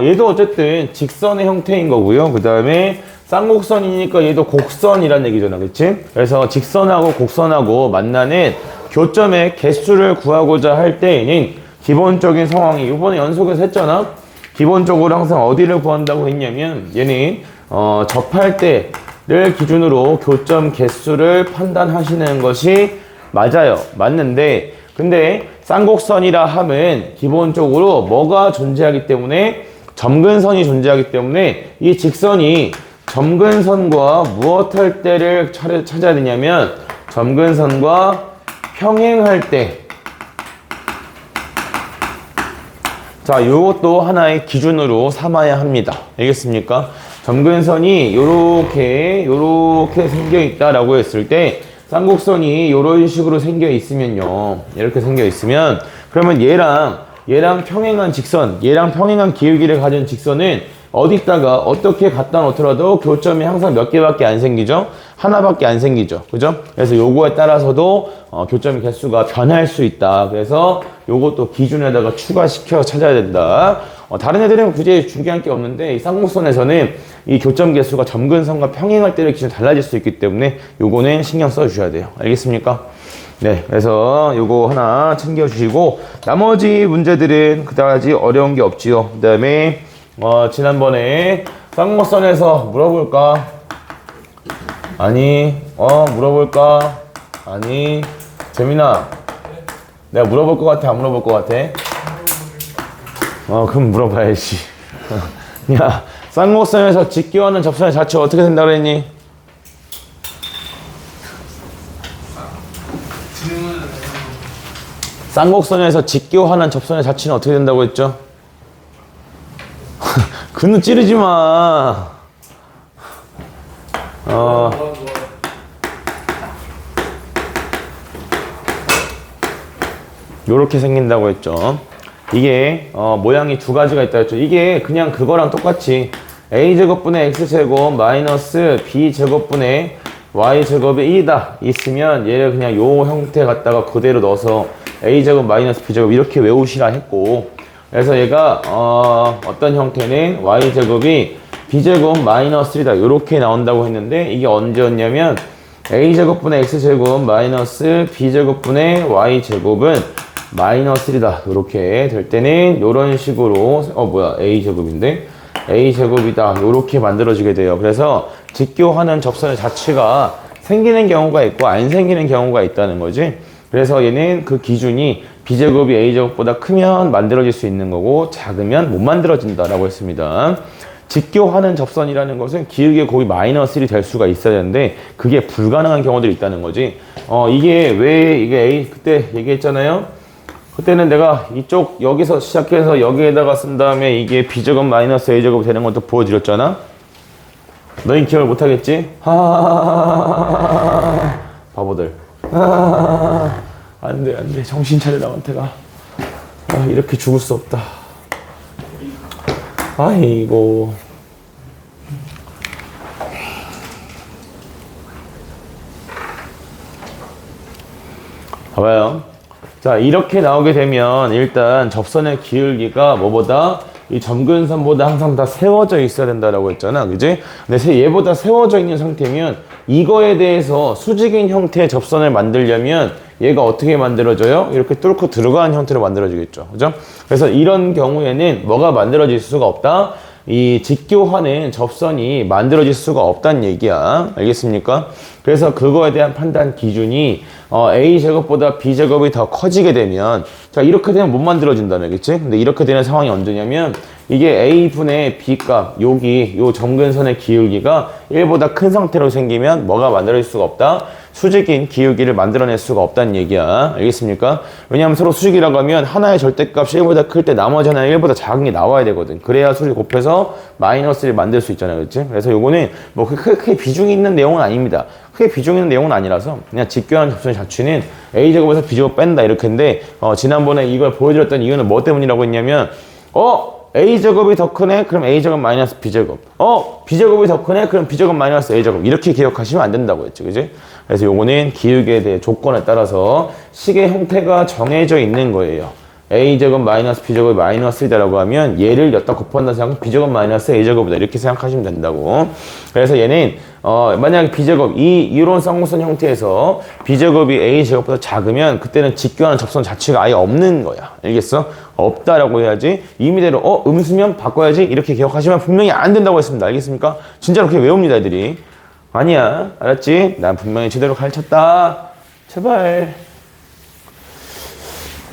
얘도 어쨌든 직선의 형태인 거고요. 그 다음에 쌍곡선이니까 얘도 곡선이란 얘기잖아. 그치? 그래서 직선하고 곡선하고 만나는 교점의 개수를 구하고자 할 때에는 기본적인 상황이 이번에 연속해서 했잖아. 기본적으로 항상 어디를 구한다고 했냐면 얘는 접할 때를 기준으로 교점 개수를 판단하시는 것이 맞아요. 맞는데 근데 쌍곡선이라 함은 기본적으로 뭐가 존재하기 때문에 점근선이 존재하기 때문에 이 직선이 점근선과 무엇할 때를 찾아야 되냐면 점근선과 평행할 때. 자, 요것도 하나의 기준으로 삼아야 합니다. 알겠습니까? 점근선이 요렇게 생겨 있다라고 했을 때 쌍곡선이 요런 식으로 생겨 있으면요. 이렇게 생겨 있으면 그러면 얘랑 얘랑 평행한 직선, 얘랑 평행한 기울기를 가진 직선은 어디다가 어떻게 갖다 놓더라도 교점이 항상 몇 개밖에 안 생기죠? 하나밖에 안 생기죠. 그죠? 그래서 요거에 따라서도 교점의 개수가 변할 수 있다. 그래서 요것도 기준에다가 추가시켜 찾아야 된다. 다른 애들은 굳이 중요한 게 없는데 이 쌍곡선에서는 이 교점 개수가 점근선과 평행할 때를 기준 달라질 수 있기 때문에 요거는 신경 써 주셔야 돼요. 알겠습니까? 네, 그래서 요거 하나 챙겨주시고 나머지 문제들은 그다지 어려운 게 없지요. 그 다음에 지난번에 쌍곡선에서 물어볼까? 아니, 물어볼까? 아니, 재민아, 내가 물어볼 것 같아? 안 물어볼 것 같아? 그럼 물어봐야지. 야, 쌍곡선에서 직교하는 접선의 좌측 어떻게 된다고 그랬니? 쌍곡선에서 직교하는 접선의 좌측은 어떻게 된다고 했죠? 그는 찌르지 마. 요렇게 생긴다고 했죠. 이게 모양이 두 가지가 있다 했죠. 이게 그냥 그거랑 똑같이 a제곱분의 x제곱 마이너스 b제곱분의 y제곱이 1이다 있으면 얘를 그냥 요 형태 갖다가 그대로 넣어서 a제곱 마이너스 b제곱 이렇게 외우시라 했고, 그래서 얘가 어떤 형태는 y제곱이 b제곱 마이너스 3다 이렇게 나온다고 했는데, 이게 언제였냐면 a제곱분의 x제곱 마이너스 b제곱분의 y제곱은 마이너스 3다 이렇게 될 때는 이런 식으로 a제곱인데 a제곱이다 이렇게 만들어지게 돼요. 그래서 직교하는 접선의 자체가 생기는 경우가 있고 안 생기는 경우가 있다는 거지. 그래서 얘는 그 기준이 b제곱이 a제곱보다 크면 만들어질 수 있는 거고 작으면 못 만들어진다라고 했습니다. 직교하는 접선이라는 것은 기울기가 거의 마이너스 1이 될 수가 있어야 되는데 그게 불가능한 경우들이 있다는 거지. 이게 왜 이게 A 그때 얘기했잖아요. 그때는 내가 이쪽 여기서 시작해서 여기에다가 쓴 다음에 이게 b제곱 마이너스 a제곱 되는 것도 보여드렸잖아. 너희 기억을 못하겠지? 바보들. 안돼 정신 차려라 원태가. 이렇게 죽을 수 없다. 아이고. 봐봐요. 자, 이렇게 나오게 되면 일단 접선의 기울기가 뭐보다 이 점근선보다 항상 다 세워져 있어야 된다라고 했잖아. 그지? 근데 얘보다 세워져 있는 상태면 이거에 대해서 수직인 형태의 접선을 만들려면 얘가 어떻게 만들어져요? 이렇게 뚫고 들어가는 형태로 만들어지겠죠. 그죠? 그래서 이런 경우에는 뭐가 만들어질 수가 없다? 이 직교하는 접선이 만들어질 수가 없다는 얘기야. 알겠습니까? 그래서 그거에 대한 판단 기준이 a제곱보다 b제곱이 더 커지게 되면, 자, 이렇게 되면 못 만들어진다는 얘기지. 근데 이렇게 되는 상황이 언제냐면 이게 a분의 b값, 여기 요 점근선의 기울기가 1보다 큰 상태로 생기면 뭐가 만들어질 수가 없다? 수직인 기울기를 만들어낼 수가 없다는 얘기야. 알겠습니까? 왜냐하면 서로 수직이라고 하면 하나의 절대값이 1보다 클 때 나머지 하나는 1보다 작은 게 나와야 되거든. 그래야 수직 곱해서 마이너스를 만들 수 있잖아요. 그렇지? 그래서 요거는 뭐 크게 비중이 있는 내용은 아닙니다. 크게 비중 있는 내용은 아니라서 그냥 직교하는 접선의 자취는 a제곱에서 b제곱 뺀다 이렇게인데, 지난번에 이걸 보여드렸던 이유는 뭐 때문이라고 했냐면 a제곱이 더 크네? 그럼 a제곱 마이너스 b제곱. b제곱이 더 크네? 그럼 b제곱 마이너스 a제곱. 이렇게 기억하시면 안 된다고 했죠. 그지? 그래서 요거는 기울기에 대해 조건에 따라서 식의 형태가 정해져 있는 거예요. a제곱 마이너스 b제곱이 마이너스 1이라고 하면 얘를 여기다 곱한다 생각하면 b제곱 마이너스 a제곱이다 이렇게 생각하시면 된다고. 그래서 얘는 만약에 b제곱 이런 쌍곡선 형태에서 b제곱이 a제곱보다 작으면 그때는 직교하는 접선 자체가 아예 없는 거야. 알겠어? 없다라고 해야지. 임의대로 음수면 바꿔야지 이렇게 기억하시면 분명히 안 된다고 했습니다. 알겠습니까? 진짜로 그렇게 외웁니다 애들이. 아니야, 알았지? 난 분명히 제대로 가르쳤다. 제발.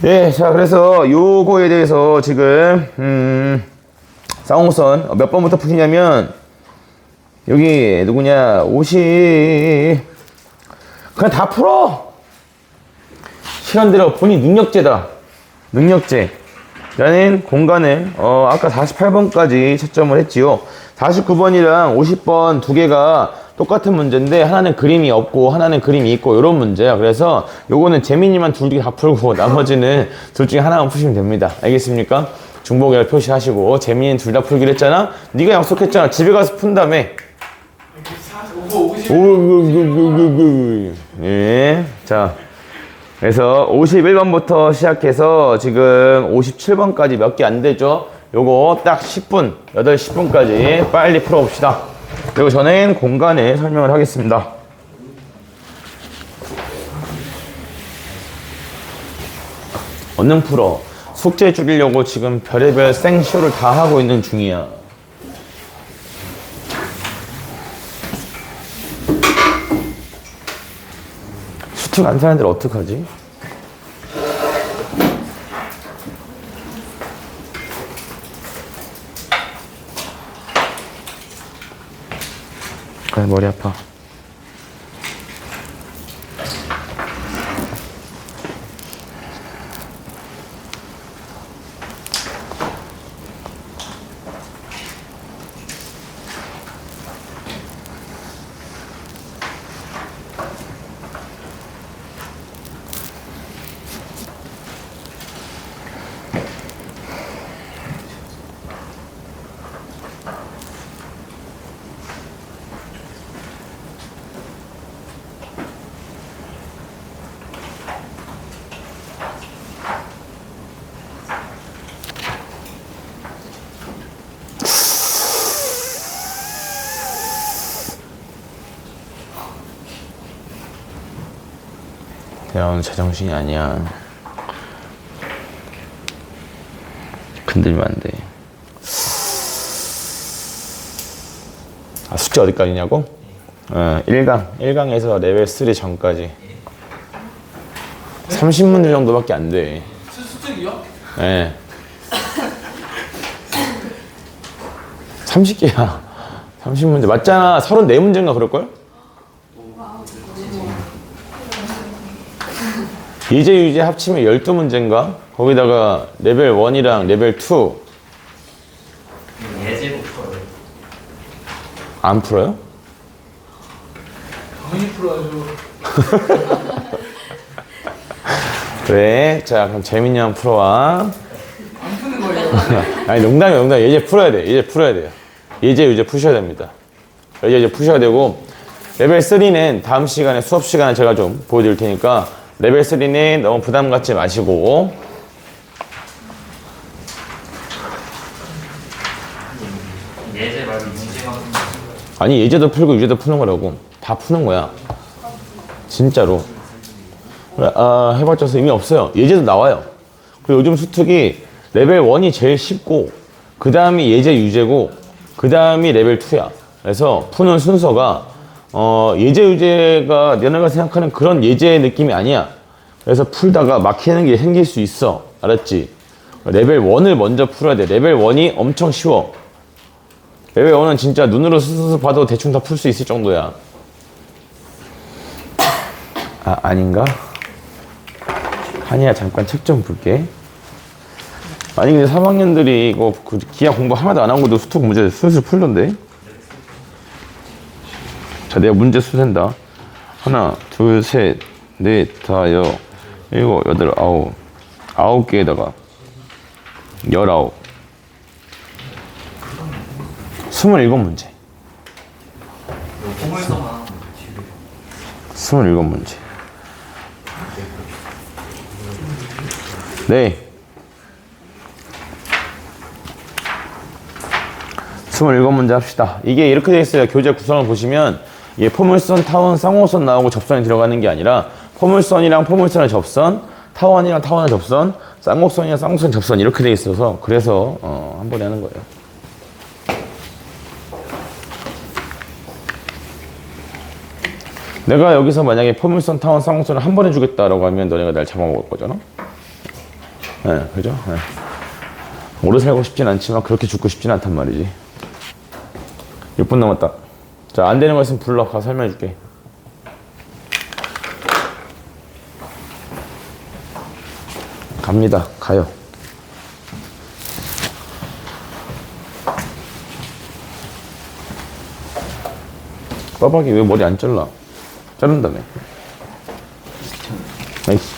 예, 자, 그래서 요거에 대해서 지금 쌍곡선 몇 번부터 푸시냐면 여기 누구냐 50 그냥 다 풀어. 시간대로 본인 능력제다. 능력제. 라는 공간을 아까 48번까지 채점을 했지요. 49번이랑 50번 두 개가 똑같은 문제인데 하나는 그림이 없고 하나는 그림이 있고 이런 문제야. 그래서 요거는 재민이만 둘 다 풀고 나머지는 둘 중에 하나만 푸시면 됩니다. 알겠습니까? 중복을 표시하시고 재민이는 둘 다 풀기로 했잖아. 네가 약속했잖아. 집에 가서 푼 다음에.
50.
예. 자, 그래서 51번부터 시작해서 지금 57번까지 몇 개 안 되죠? 요거 딱 10분, 8시 10분까지 빨리 풀어봅시다. 그리고 저는 공간에 설명을 하겠습니다. 얼른 풀어. 숙제 줄이려고 지금 별의별 생쇼를 다 하고 있는 중이야. 수특 안 사는 애들 어떡하지? 아, 머리 아파. 내가 오늘 제정신이 아니야. 건들면 안 돼. 아, 숙제 어디까지냐고? 1강에서 레벨 3 전까지 30문제 정도밖에 안 돼.
수특이요?
네. 30개야. 30문제 맞잖아. 34문제인가 그럴걸? 예제 유제 합치면 12문제인가? 거기다가 레벨 1이랑 레벨 2
예제로 풀어요.
안 풀어요?
당연히 풀어야죠.
그래. 자, 그럼 재민이 형 풀어와.
안 푸는 거예요.
아니, 농담이야, 농담. 예제 풀어야 돼. 예제 풀어야 돼요. 예제 유제 푸셔야 됩니다. 예제 유제 푸셔야 되고, 레벨 3는 다음 시간에 수업 시간에 제가 좀 보여드릴 테니까, 레벨 3는 너무 부담 갖지 마시고,
예제 말고 문제만 푸는 거예요.
아니, 예제도 풀고 유제도 푸는 거라고. 다 푸는 거야. 진짜로. 그래, 해봤자 의미 없어요. 예제도 나와요. 그리고 요즘 수특이 레벨 1이 제일 쉽고, 그 다음이 예제 유제고, 그 다음이 레벨 2야. 그래서 푸는 순서가, 예제 유제가 너네가 생각하는 그런 예제의 느낌이 아니야. 그래서 풀다가 막히는 게 생길 수 있어. 알았지? 레벨 1을 먼저 풀어야 돼. 레벨 1이 엄청 쉬워. 레벨 1은 진짜 눈으로 스스로 봐도 대충 다 풀 수 있을 정도야. 아, 아닌가? 한이야, 잠깐 책 좀 볼게. 아니, 근데 3학년들이 이거 기하 공부 하나도 안 하고도 수특 문제 슬슬 풀던데? 자, 내가 문제 수 센다. 하나, 둘, 셋, 넷, 다, 여, 일곱, 여덟, 아홉. 9개에다가 19. 27문제. 27문제. 네. 27문제 합시다. 이게 이렇게 되어 있어요. 교재 구성을 보시면 이게 포물선, 타원, 쌍호선 나오고 접선이 들어가는 게 아니라 포물선이랑 포물선의 접선, 타원이랑 타원의 접선, 쌍곡선이랑 쌍곡선 접선 이렇게 되어 있어서 그래서 한 번에 하는 거예요. 내가 여기서 만약에 포물선, 타원, 쌍곡선을 한 번에 주겠다라고 하면 너네가 날 잡아먹을 거잖아? 네, 그죠? 네. 오래 살고 싶진 않지만 그렇게 죽고 싶진 않단 말이지. 6분 남았다. 자, 안 되는 거 있으면 불러. 가서 설명해 줄게. 갑니다. 가요. 빠박이 왜 머리 안 잘라? 자른다며. 나이스.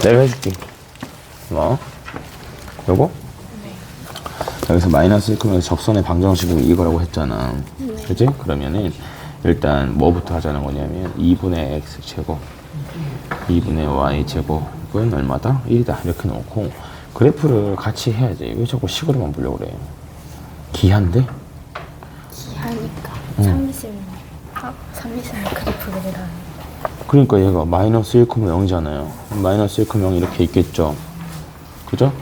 내가 해줄게. 뭐? 요거? 여기서 마이너스 1,000에서 접선의 방정식은 이거라고 했잖아. 그치? 그러면은 일단 뭐부터 하자는 거냐면 2분의 x제곱 2분의 y제곱은 얼마다? 1이다 이렇게 놓고 그래프를 같이 해야지. 왜 자꾸 식으로만 보려고 그래? 기한데?
기하니까 상미쌤 그래프를 해라.
그러니까 얘가 마이너스 1,0이잖아요. 마이너스 1,0 이렇게 있겠죠. 그죠?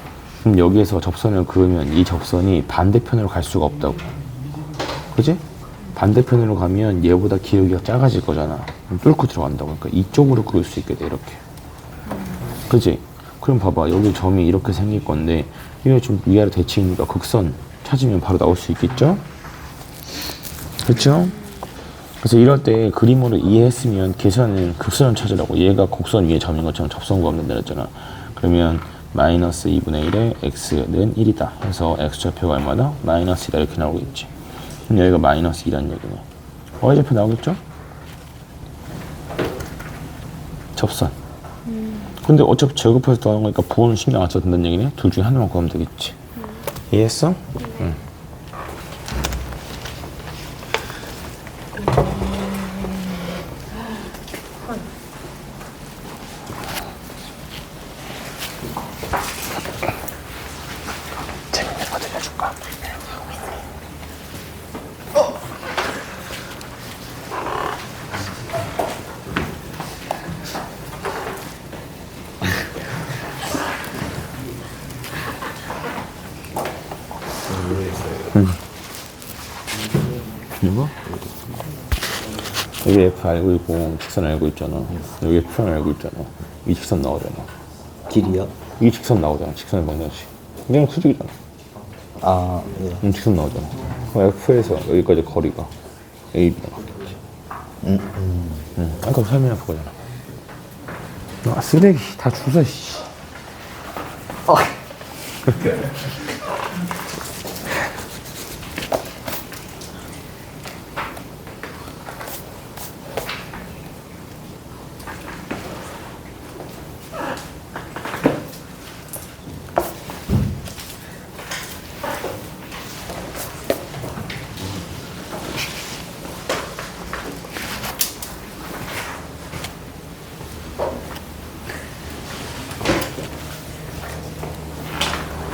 그럼 여기에서 접선을 그으면 이 접선이 반대편으로 갈 수가 없다고. 그지? 반대편으로 가면 얘보다 기울기가 작아질 거잖아. 그럼 뚫고 들어간다고. 그러니까 이쪽으로 그을 수 있게 돼, 이렇게. 그지? 그럼 봐봐. 여기 점이 이렇게 생길 건데 이게 좀 위아래 대칭이니까 극선 찾으면 바로 나올 수 있겠죠? 그렇죠? 그래서 이럴 때 그림으로 이해했으면 계산은 극선을 찾으라고. 얘가 곡선 위에 점인 것처럼 접선 구하면 된다 그랬잖아. 그러면 마이너스 2분의 1에 x는 1이다 해서 x좌표가 얼마다? 마이너스 2다 이렇게 나오겠지. 그럼 여기가 마이너스 2라는 얘기네. y좌표 나오겠죠? 접선. 근데 어차피 제곱해서 나오는 거니까 부호는 신경 안 써도 된다는 얘기네. 둘 중에 하나만 구하면 되겠지. 이해했어? 응. 재밌는 거 들려줄까? 이거? 여기 F 알고 있고 직선 알고 있잖아. 여기 F는 알고 있잖아. 이 직선 나오잖아.
길이요?
이 직선 나오잖아. 직선의 방정식. 그냥 수직이잖아.
아, 예.
직선 나오잖아. 그럼 F에서 여기까지 거리가 AB가 나왔겠지. 아까 설명한 그거잖아. 아, 쓰레기 다 주워, 씨.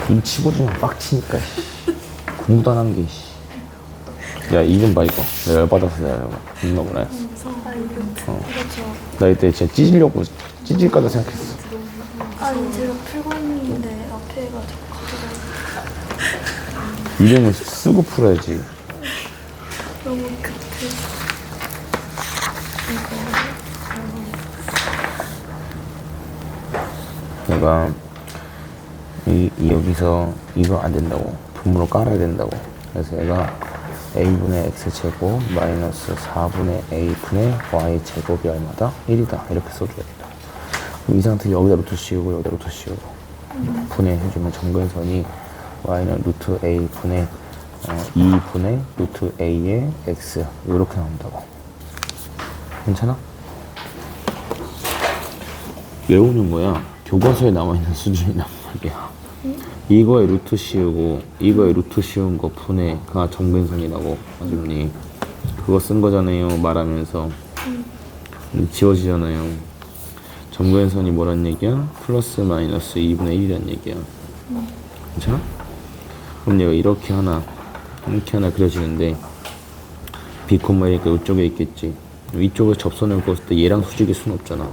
눈치 보지마. 빡치니까. 공부도 안 한 게. 야, 이 좀 봐, 이거. 내가 열받아서 내가 이거. 겁나 보네. 나 이때 진짜 찢으려고, 찢을까다 생각했어.
아니 제가 풀고 있는데 앞에가 자꾸
이름을 쓰고 풀어야지.
너무 급해.
내가 여기서 이거 안 된다고. 분모로 깔아야 된다고. 그래서 얘가 a분의 x제곱 마이너스 4분의 a분의 y제곱이 얼마다? 1이다. 이렇게 써줘야겠다. 그럼 이 상태 여기다 루트 씌우고 여기다 루트 씌우고 분해해주면 정근선이 y는 루트 a분의 2분의 루트 a의 x 이렇게 나온다고. 괜찮아? 외우는 거야. 교과서에 나와있는 수준이란 말이야. 이거에 루트 씌우고 이거에 루트 씌운 거 분해가 정근선이라고 아줌님 그거 쓴 거잖아요. 말하면서 지워지잖아요. 정근선이 뭐란 얘기야? 플러스 마이너스 2분의 1이란 얘기야. 괜찮아? 그럼 얘가 이렇게 하나 그려지는데 B, A니까 이쪽에 있겠지. 이쪽에 접선을 그었을 때 얘랑 수직일 순 없잖아.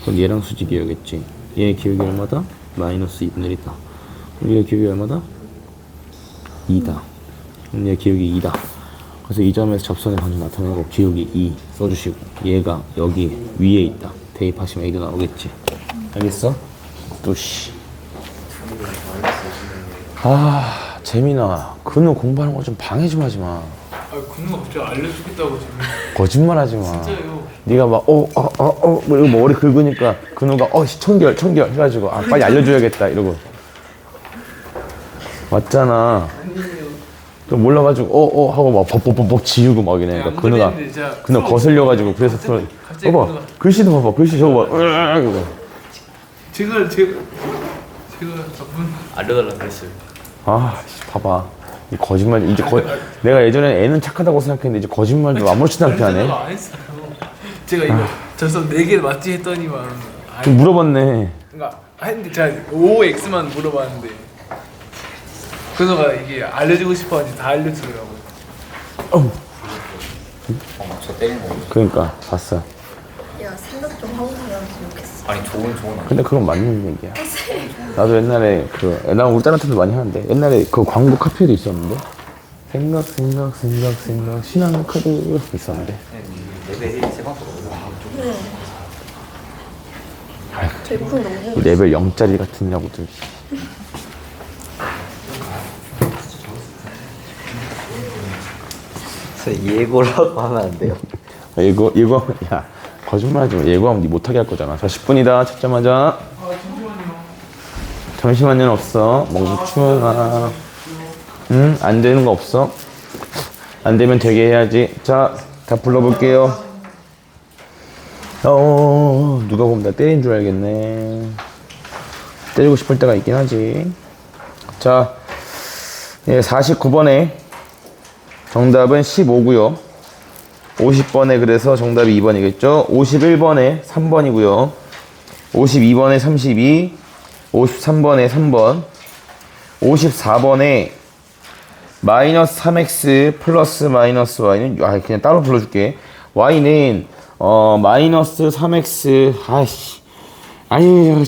그럼 얘랑 수직이어야겠지. 얘의 기울기 얼마다? 마이너스 2분의 1이다. 그럼 얘의 기울기 얼마다? 2다. 그럼 얘의 기울기 2다. 그래서 이 점에서 접선의 방정 나타내고 기울기 2 써주시고 얘가 여기 위에 있다. 대입하시면 A도 나오겠지. 알겠어? 또 씨. 아, 재민아. 그놈 공부하는 거 좀 방해 좀 하지 마.
아, 근데 갑자기 알려주겠다고 지금.
거짓말 하지 마.
진짜요.
네가 막 뭐 이러고 머리 긁으니까 그놈가 청결 해가지고 빨리 알려줘야겠다 이러고 왔잖아.
아니에요.
또 몰라가지고 하고 막 벅벅벅벅 지우고 막 이래. 그러니까 그누가 거슬려가지고 그래서
갑자기
봐봐
그누가-
글씨도 봐봐 글씨 저거 봐. 이거.
제가 저분
알려달라 그랬어요.
아 봐봐 이 거짓말 이제 내가 예전에 애는 착하다고 생각했는데 이제 거짓말도 아무렇지도 않게 하네.
안 했어요. 제가 이거 저서 4개를 맞지 했더니만
좀 물어봤네.
그러니까 했는데 제가 OX만 물어봤는데 그거가 이게 알려주고 싶어하는지 다 알려주더라고요.
저 때린 거.
그러니까 봤어.
야 생각 좀 하고 살았으면 좋겠어.
아니 좋은 아니.
근데 그건 맞는 얘기야. 나도 옛날에 난 우리 딸한테도 많이 하는데 옛날에 그 광고 카페도 있었는데 생각 신한 카드 있었는데.
레벨이 세방으로 올라가.
저희 쿨 너무
레벨 0짜리 같은 냐고들.
예고라고 하면 안 돼요.
예고 야 거짓말하지 마. 예고하면 니 못하게 할 거잖아. 자 10분이다 찾자마자. 잠시만요 없어. 멍충아. 응? 안 되는 거 없어? 안 되면 되게 해야지. 자 다 불러볼게요. 누가 보면 나 때린 줄 알겠네. 때리고 싶을 때가 있긴 하지. 자, 예, 49번에 정답은 15고요. 50번에 그래서 정답이 2번이겠죠. 51번에 3번이고요. 52번에 32, 53번에 3번, 54번에 마이너스 3x 플러스 마이너스 y는 그냥 따로 불러줄게. y는 마이너스 3x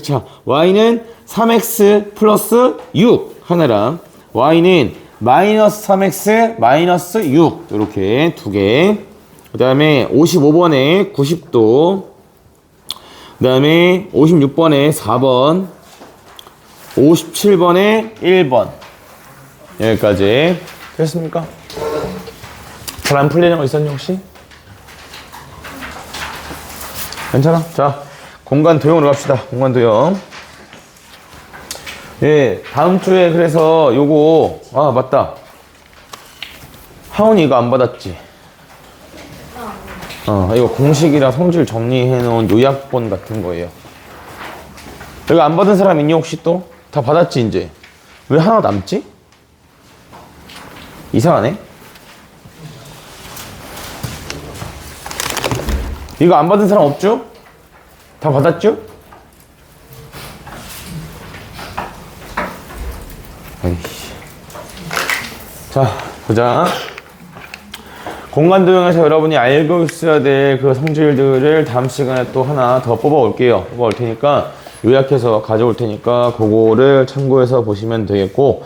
자 y는 3x 플러스 6 하나랑 y는 마이너스 3x 마이너스 6 이렇게 두 개. 그 다음에 55번에 90도, 그 다음에 56번에 4번, 57번에 1번. 여기까지 됐습니까? 잘 안 풀리는 거 있었니 혹시? 괜찮아? 자, 공간 도형으로 갑시다. 공간 도형. 예, 다음 주에 그래서 요거 맞다. 하온이 이거 안 받았지? 이거 공식이랑 성질 정리해 놓은 요약본 같은 거예요. 이거 안 받은 사람 있니 혹시 또? 다 받았지 이제? 왜 하나 남지? 이상하네. 이거 안 받은 사람 없죠? 다 받았죠? 아이씨. 자, 보자. 공간 도형에서 여러분이 알고 있어야 될 그 성질들을 다음 시간에 또 하나 더 뽑아 올게요. 뽑아 올 테니까 요약해서 가져올 테니까 그거를 참고해서 보시면 되겠고,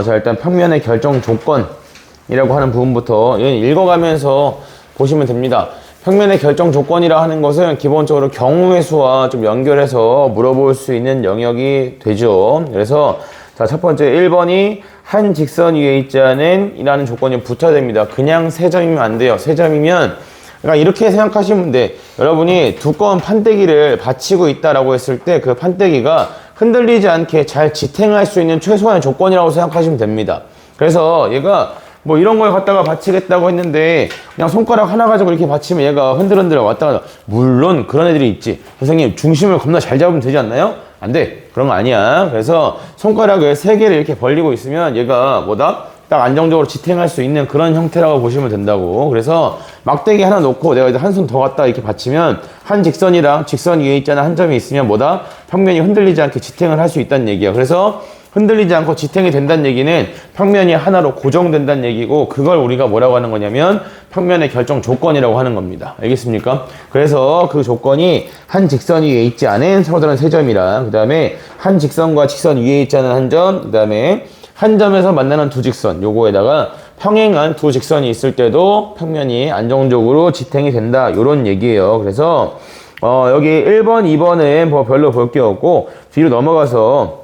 자, 일단 평면의 결정 조건이라고 하는 부분부터 읽어가면서 보시면 됩니다. 평면의 결정 조건이라 하는 것은 기본적으로 경우의 수와 좀 연결해서 물어볼 수 있는 영역이 되죠. 그래서 자, 첫 번째 1번이 한 직선 위에 있지 않은 이라는 조건이 붙어야 됩니다. 그냥 세 점이면 안 돼요. 세 점이면 그러니까 이렇게 생각하시면 돼. 여러분이 두꺼운 판때기를 받치고 있다라고 했을 때 그 판때기가 흔들리지 않게 잘 지탱할 수 있는 최소한의 조건이라고 생각하시면 됩니다. 그래서 얘가 뭐 이런 걸 갖다가 받치겠다고 했는데 그냥 손가락 하나 가지고 이렇게 받치면 얘가 흔들흔들 왔다 갔다. 물론 그런 애들이 있지. 선생님 중심을 겁나 잘 잡으면 되지 않나요? 안 돼. 그런 거 아니야. 그래서 손가락을 3개를 이렇게 벌리고 있으면 얘가 뭐다? 딱 안정적으로 지탱할 수 있는 그런 형태라고 보시면 된다고. 그래서 막대기 하나 놓고 내가 이제 한 손 더 갖다 이렇게 받치면 한 직선이랑 직선 위에 있잖아. 한 점이 있으면 뭐다? 평면이 흔들리지 않게 지탱을 할 수 있다는 얘기야. 그래서 흔들리지 않고 지탱이 된다는 얘기는 평면이 하나로 고정된다는 얘기고, 그걸 우리가 뭐라고 하는 거냐면 평면의 결정 조건이라고 하는 겁니다. 알겠습니까? 그래서 그 조건이 한 직선 위에 있지 않은 서로다른 세 점이랑, 그 다음에 한 직선과 직선 위에 있지 않은 한 점, 그 다음에 한 점에서 만나는 두 직선, 요거에다가 평행한 두 직선이 있을 때도 평면이 안정적으로 지탱이 된다, 요런 얘기예요. 그래서 여기 1번, 2번은 뭐 별로 볼 게 없고 뒤로 넘어가서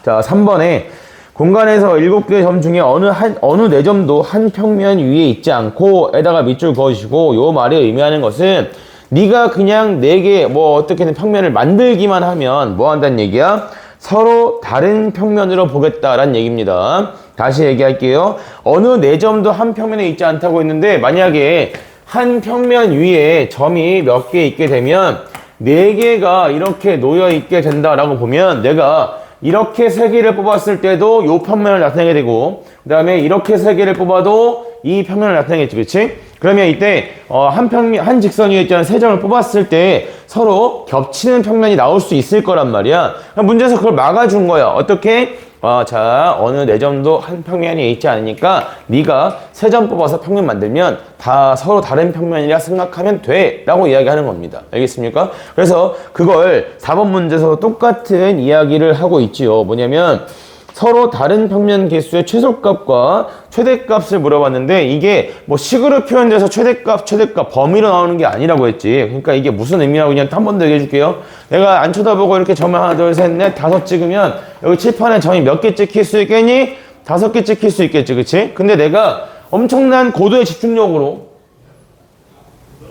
자, 3번에 공간에서 7개의 점 중에 어느 4점도 한 평면 위에 있지 않고 에다가 밑줄 그어주시고, 요 말이 의미하는 것은 네가 그냥 4개 뭐 어떻게든 평면을 만들기만 하면 뭐 한다는 얘기야? 서로 다른 평면으로 보겠다라는 얘기입니다. 다시 얘기할게요. 어느 네 점도 한 평면에 있지 않다고 했는데 만약에 한 평면 위에 점이 몇 개 있게 되면 네 개가 이렇게 놓여 있게 된다라고 보면 내가 이렇게 세 개를 뽑았을 때도 이 평면을 나타내게 되고 그 다음에 이렇게 세 개를 뽑아도 이 평면을 나타내겠지, 그렇지? 그러면 이때 한 직선 위에 있잖아 세 점을 뽑았을 때 서로 겹치는 평면이 나올 수 있을 거란 말이야. 문제에서 그걸 막아준 거야. 어떻게? 자, 어느 네 점도 한 평면에 있지 않으니까 네가 세 점 뽑아서 평면 만들면 다 서로 다른 평면이라 생각하면 돼 라고 이야기하는 겁니다. 알겠습니까? 그래서 그걸 4번 문제에서 똑같은 이야기를 하고 있지요. 뭐냐면 서로 다른 평면 개수의 최소값과 최대값을 물어봤는데 이게 뭐 식으로 표현돼서 최대값 범위로 나오는 게 아니라고 했지. 그러니까 이게 무슨 의미라고 그냥 한 번 더 얘기해 줄게요. 내가 안 쳐다보고 이렇게 점을 하나, 둘, 셋, 넷, 다섯 찍으면 여기 칠판에 점이 몇 개 찍힐 수 있겠니? 5개 찍힐 수 있겠지, 그치? 근데 내가 엄청난 고도의 집중력으로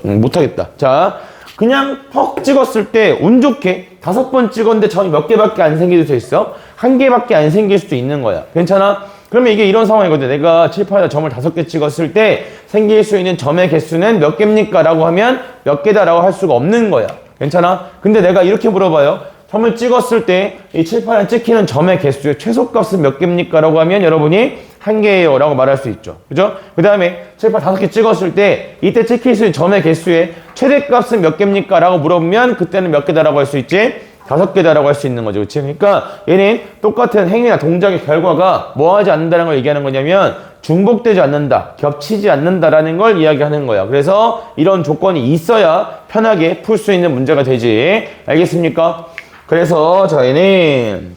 못하겠다. 자, 그냥 퍽 찍었을 때 운 좋게 5번 찍었는데 점이 몇 개밖에 안 생길 수 있어? 1개밖에 안 생길 수도 있는 거야. 괜찮아? 그러면 이게 이런 상황이거든. 내가 칠판에 점을 5개 찍었을 때 생길 수 있는 점의 개수는 몇 개입니까? 라고 하면 몇 개다 라고 할 수가 없는 거야. 괜찮아? 근데 내가 이렇게 물어봐요. 점을 찍었을 때 이 칠판에 찍히는 점의 개수의 최소값은 몇 개입니까? 라고 하면 여러분이 1개예요 라고 말할 수 있죠. 그죠? 그 다음에 칠판 5개 찍었을 때 이때 찍힐 수 있는 점의 개수의 최대값은 몇 개입니까? 라고 물어보면 그때는 몇 개다 라고 할 수 있지? 5개다 라고 할 수 있는 거죠. 그치? 그러니까 얘는 똑같은 행위나 동작의 결과가 뭐 하지 않는다는 걸 얘기하는 거냐면 중복되지 않는다, 겹치지 않는다라는 걸 이야기하는 거야. 그래서 이런 조건이 있어야 편하게 풀 수 있는 문제가 되지. 알겠습니까? 그래서 저희는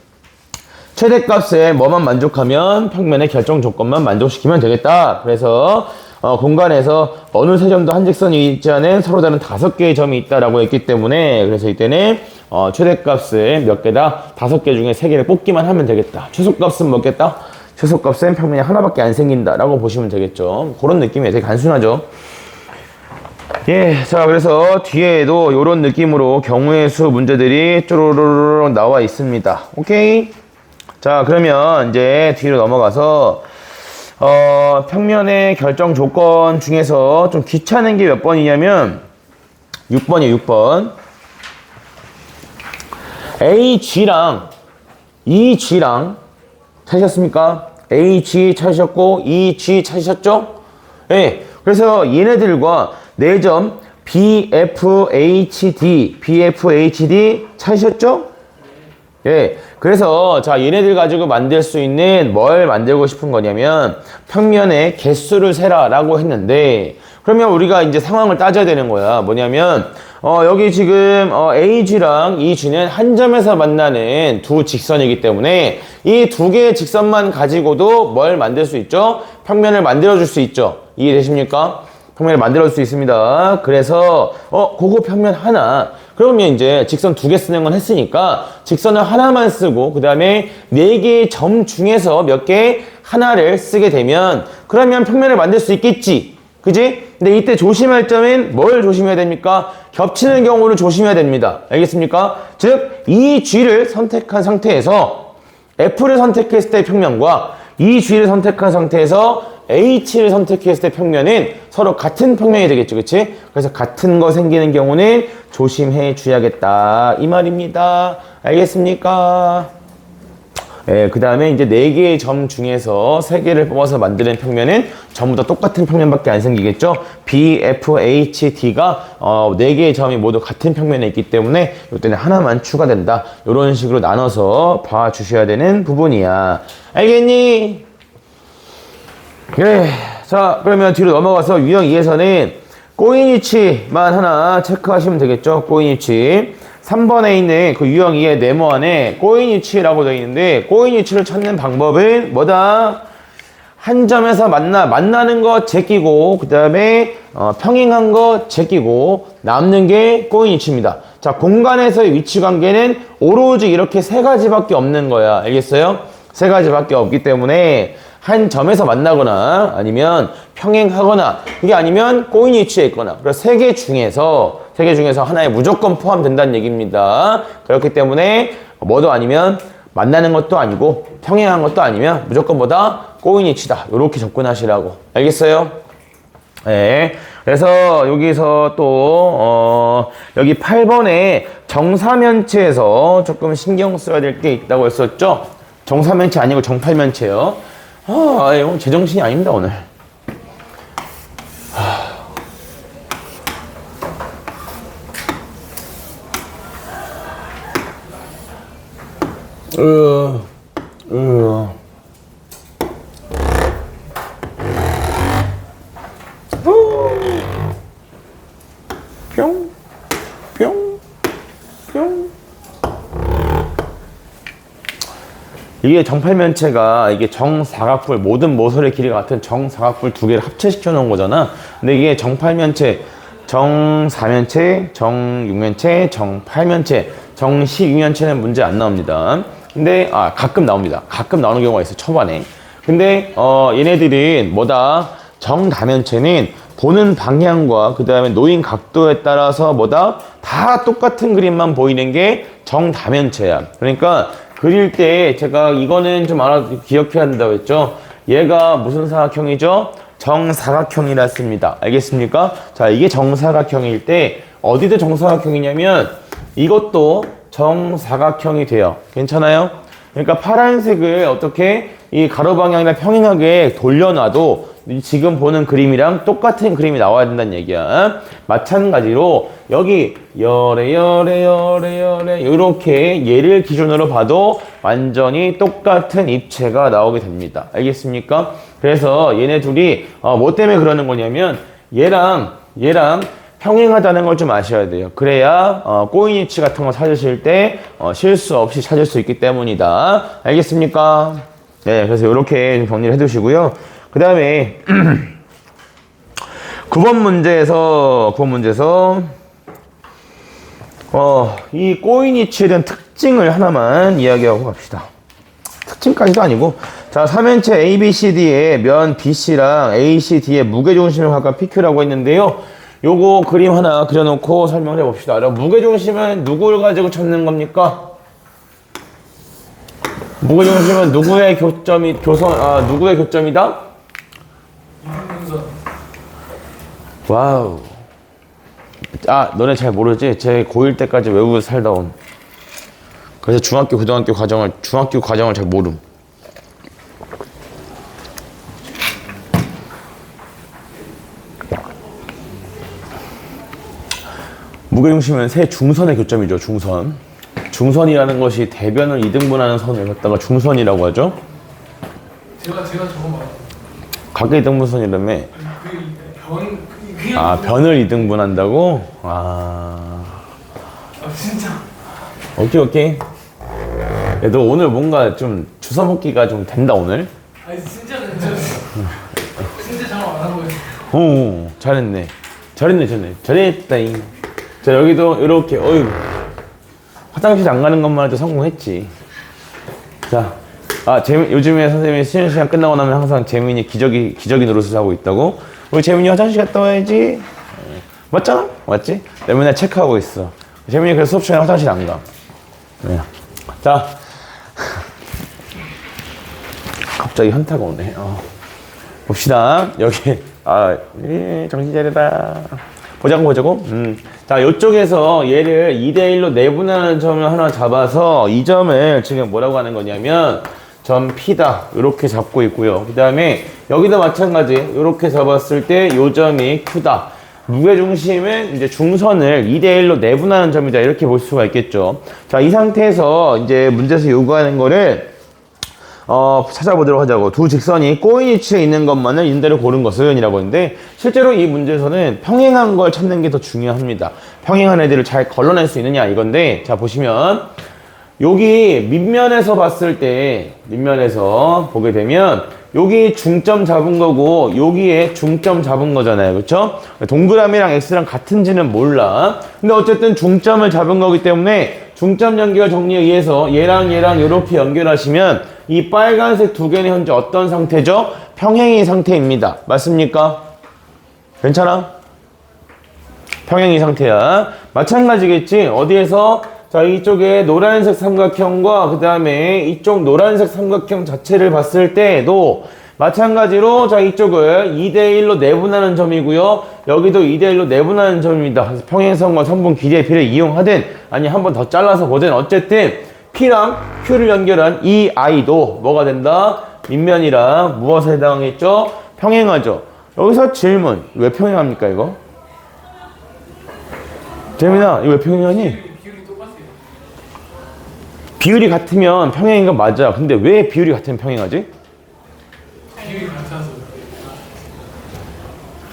최대값에 뭐만 만족하면 평면의 결정 조건만 만족시키면 되겠다. 그래서 공간에서 어느 세 점도 한 직선이 있지 않은 서로 다른 5개의 점이 있다라고 했기 때문에 그래서 이때는 최대값을 몇 개다? 5개 중에 3개를 뽑기만 하면 되겠다. 최소값은 뭐겠다? 최소값은 평면이 하나밖에 안 생긴다라고 보시면 되겠죠. 그런 느낌이 되게 단순하죠. 예, 자, 그래서 뒤에도 이런 느낌으로 경우의 수 문제들이 쪼로로로 나와 있습니다. 오케이? 자, 그러면 이제 뒤로 넘어가서 평면의 결정 조건 중에서 좀 귀찮은 게 몇 번이냐면 6번이에요, 6번. AG랑 EG랑 찾으셨습니까? AG 찾으셨고 EG 찾으셨죠? 예. 그래서 얘네들과 4점 BFHD 찾으셨죠? 예. 그래서 자 얘네들 가지고 만들 수 있는 뭘 만들고 싶은 거냐면 평면의 개수를 세라라고 했는데 그러면 우리가 이제 상황을 따져야 되는 거야. 뭐냐면 여기 지금 AG랑 EG는 한 점에서 만나는 두 직선이기 때문에 이 두 개의 직선만 가지고도 뭘 만들 수 있죠? 평면을 만들어 줄 수 있죠. 이해되십니까? 평면을 만들어 줄 수 있습니다. 그래서 그거 평면 하나. 그러면 이제 직선 2개 쓰는 건 했으니까 직선을 하나만 쓰고 그 다음에 4개의 점 중에서 몇 개 하나를 쓰게 되면 그러면 평면을 만들 수 있겠지. 그지? 근데 이때 조심할 점은 뭘 조심해야 됩니까? 겹치는 경우를 조심해야 됩니다. 알겠습니까? 즉, 이 G를 선택한 상태에서 F를 선택했을 때 평면과 이 G를 선택한 상태에서 H를 선택했을 때 평면은 서로 같은 평면이 되겠죠. 그치? 그래서 같은 거 생기는 경우는 조심해 줘야겠다. 이 말입니다. 알겠습니까? 예, 그 다음에 이제 4개의 점 중에서 3개를 뽑아서 만드는 평면은 전부 다 똑같은 평면밖에 안 생기겠죠? BFHD가 4개의 점이 모두 같은 평면에 있기 때문에 이때는 하나만 추가된다. 이런 식으로 나눠서 봐주셔야 되는 부분이야. 알겠니? 예, 자 그러면 뒤로 넘어가서 유형 2에서는 꼬인 위치만 하나 체크하시면 되겠죠. 꼬인 위치 3번에 있는 그 유형 2의 네모 안에 꼬인 위치라고 되어 있는데 꼬인 위치를 찾는 방법은 뭐다? 한 점에서 만나는 거 제끼고 그 다음에 평행한 거 제끼고 남는 게 꼬인 위치입니다. 자 공간에서의 위치 관계는 오로지 이렇게 3가지밖에 없는 거야. 알겠어요? 3가지밖에 없기 때문에 한 점에서 만나거나 아니면 평행하거나 그게 아니면 꼬인 위치에 있거나 그래서 3개 중에서 하나에 무조건 포함된다는 얘기입니다. 그렇기 때문에 뭐도 아니면 만나는 것도 아니고 평행한 것도 아니면 무조건 뭐다? 꼬인이치다. 이렇게 접근하시라고. 알겠어요? 네. 그래서 여기서 또 여기 8번에 정사면체에서 조금 신경 써야 될 게 있다고 했었죠? 정사면체 아니고 정팔면체요. 이거 제정신이 아닙니다 오늘. 뿅, 뿅, 뿅. 이게 정팔면체가 이게 정사각뿔, 모든 모서리 길이가 같은 정사각뿔 두 개를 합체시켜 놓은 거잖아. 근데 이게 정팔면체, 정사면체, 정육면체, 정팔면체, 정십이면체는 문제 안 나옵니다. 근데 가끔 나옵니다. 가끔 나오는 경우가 있어요. 초반에. 근데 얘네들은 뭐다? 정다면체는 보는 방향과 그 다음에 놓인 각도에 따라서 뭐다? 다 똑같은 그림만 보이는 게 정다면체야. 그러니까 그릴 때 제가 이거는 좀 기억해야 한다고 했죠. 얘가 무슨 사각형이죠? 정사각형이라 씁니다. 알겠습니까? 자, 이게 정사각형일 때 어디도 정사각형이냐면 이것도 정사각형이 돼요. 괜찮아요? 그러니까 파란색을 어떻게 이 가로 방향이나 평행하게 돌려놔도 지금 보는 그림이랑 똑같은 그림이 나와야 된다는 얘기야. 마찬가지로 여기 열에 이렇게 얘를 기준으로 봐도 완전히 똑같은 입체가 나오게 됩니다. 알겠습니까? 그래서 얘네 둘이 뭐 때문에 그러는 거냐면 얘랑 평행하다는 걸 좀 아셔야 돼요. 그래야 꼬인 위치 같은 거 찾으실 때 실수 없이 찾을 수 있기 때문이다. 알겠습니까? 네, 그래서 이렇게 정리를 해두시고요. 그 다음에 9번 문제에서 이 꼬인 위치에 대한 특징을 하나만 이야기하고 갑시다. 특징까지도 아니고, 자, 3면체 ABCD의 면 BC랑 ACD의 무게중심을 각각 PQ라고 했는데요. 요거 그림 하나 그려놓고 설명을 해봅시다. 무게중심은 누구를 가지고 찾는 겁니까? 무게중심은 누구의 누구의 교점이다? 와우. 너네 잘 모르지? 제 고1 때까지 외국에서 살다 온. 그래서 중학교 과정을 잘 모름. 무게중심은 세 중선의 교점이죠. 중선이라는 것이 대변을 이등분하는 선을 갖다가 중선이라고 하죠.
제가 저거 말해요.
각의 이등분선이라며. 변을 이등분한다고?
진짜.
오케이. 야, 너 오늘 뭔가 좀 주워 먹기가 좀 된다 오늘.
진짜 장어 안 하고 있어.
오, 잘했네. 잘했다잉. 자, 여기도 이렇게 화장실 안 가는 것만 해도 성공했지. 자, 요즘에 선생님이 쉬는 시간 끝나고 나면 항상 재민이 기저귀 노릇을 하고 있다고. 우리 재민이 화장실 갔다 와야지. 맞잖아? 맞지? 내가 맨날 체크하고 있어. 재민이 그래서 수업 시간에 화장실 안 가. 네. 자, 갑자기 현타가 오네. 봅시다. 여기 정신 차리다. 보자고. 자, 이쪽에서 얘를 2대1로 내분하는 점을 하나 잡아서 이 점을 지금 뭐라고 하는 거냐면 점 P다. 이렇게 잡고 있고요. 그 다음에 여기도 마찬가지. 이렇게 잡았을 때 이 점이 Q다. 무게중심은 이제 중선을 2대1로 내분하는 점이다. 이렇게 볼 수가 있겠죠. 자, 이 상태에서 이제 문제에서 요구하는 거를 찾아보도록 하자고. 두 직선이 꼬인 위치에 있는 것만을 인대로 고른 것은 이라고 했는데, 실제로 이 문제에서는 평행한 걸 찾는 게 더 중요합니다. 평행한 애들을 잘 걸러낼 수 있느냐 이건데, 자, 보시면 여기 밑면에서 봤을 때, 밑면에서 보게 되면 여기 중점 잡은 거고 여기에 중점 잡은 거잖아요. 그렇죠? 동그라미랑 X랑 같은지는 몰라. 근데 어쨌든 중점을 잡은 거기 때문에 중점 연결 정리에 의해서 얘랑 이렇게 연결하시면 이 빨간색 두 개는 현재 어떤 상태죠? 평행인 상태입니다. 맞습니까? 괜찮아? 평행인 상태야. 마찬가지겠지? 어디에서 자, 이쪽에 노란색 삼각형과 그 다음에 이쪽 노란색 삼각형 자체를 봤을 때도 마찬가지로 자, 이쪽을 2대1로 내분하는 점이고요. 여기도 2대1로 내분하는 점입니다. 그래서 평행선과 선분 길이의 비를 이용하든 아니 한 번 더 잘라서 보든 어쨌든 P랑 Q를 연결한 이 I도 뭐가 된다? 밑면이랑 무엇에 해당하겠죠? 평행하죠. 여기서 질문. 왜 평행합니까 이거? 재민아 이거 왜 평행하니?
비율이 똑같아요.
비율이 같으면 평행인 건 맞아. 근데 왜 비율이 같으면 평행하지?
비율이 같아서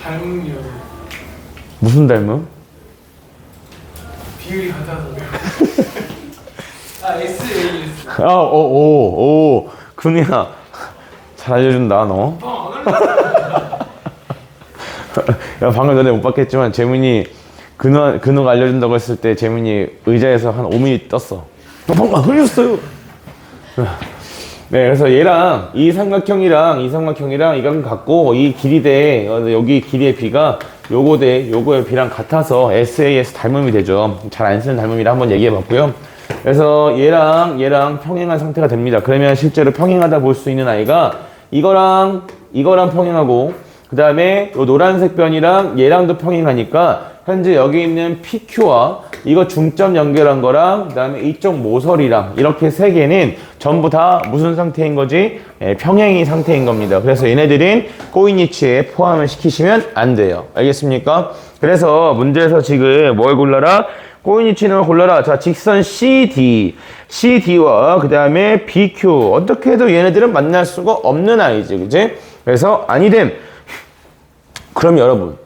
닮음이요.
무슨 닮음?
비율이 같아서. 아 SAS.
아, 오, 금이야. 잘 알려준다, 너. 야, 방금 전에 못 봤겠지만, 재민이 근호가 알려준다고 했을 때, 재민이 의자에서 한 5mm 떴어. 방금 흘렸어요. 네, 그래서 얘랑 이 삼각형이랑 이건 같고, 이 길이 대, 여기 길이의 비가 요거 대 요거의 비랑 같아서 SAS 닮음이 되죠. 잘 안 쓰는 닮음이라 한번 얘기해 봤고요. 그래서 얘랑 평행한 상태가 됩니다. 그러면 실제로 평행하다 볼 수 있는 아이가 이거랑 평행하고 그 다음에 요 노란색 변이랑 얘랑도 평행하니까 현재 여기 있는 PQ와 이거 중점 연결한 거랑 그 다음에 이쪽 모서리랑 이렇게 세 개는 전부 다 무슨 상태인 거지? 평행이 상태인 겁니다. 그래서 얘네들은 꼬인위치에 포함을 시키시면 안 돼요. 알겠습니까? 그래서 문제에서 지금 뭘 골라라? 꼬인위치는 골라라. 자, 직선 CD와 그 다음에 BQ. 어떻게 해도 얘네들은 만날 수가 없는 아이지, 그지? 그래서 아니됨. 그럼 여러분,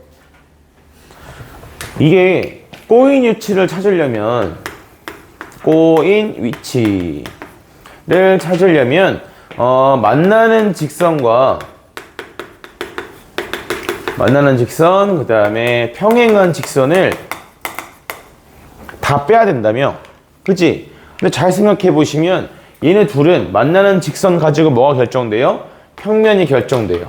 이게 꼬인 위치를 찾으려면 만나는 직선 그 다음에 평행한 직선을 다 빼야 된다며, 그치? 근데 잘 생각해 보시면 얘네 둘은 만나는 직선 가지고 뭐가 결정돼요? 평면이 결정돼요.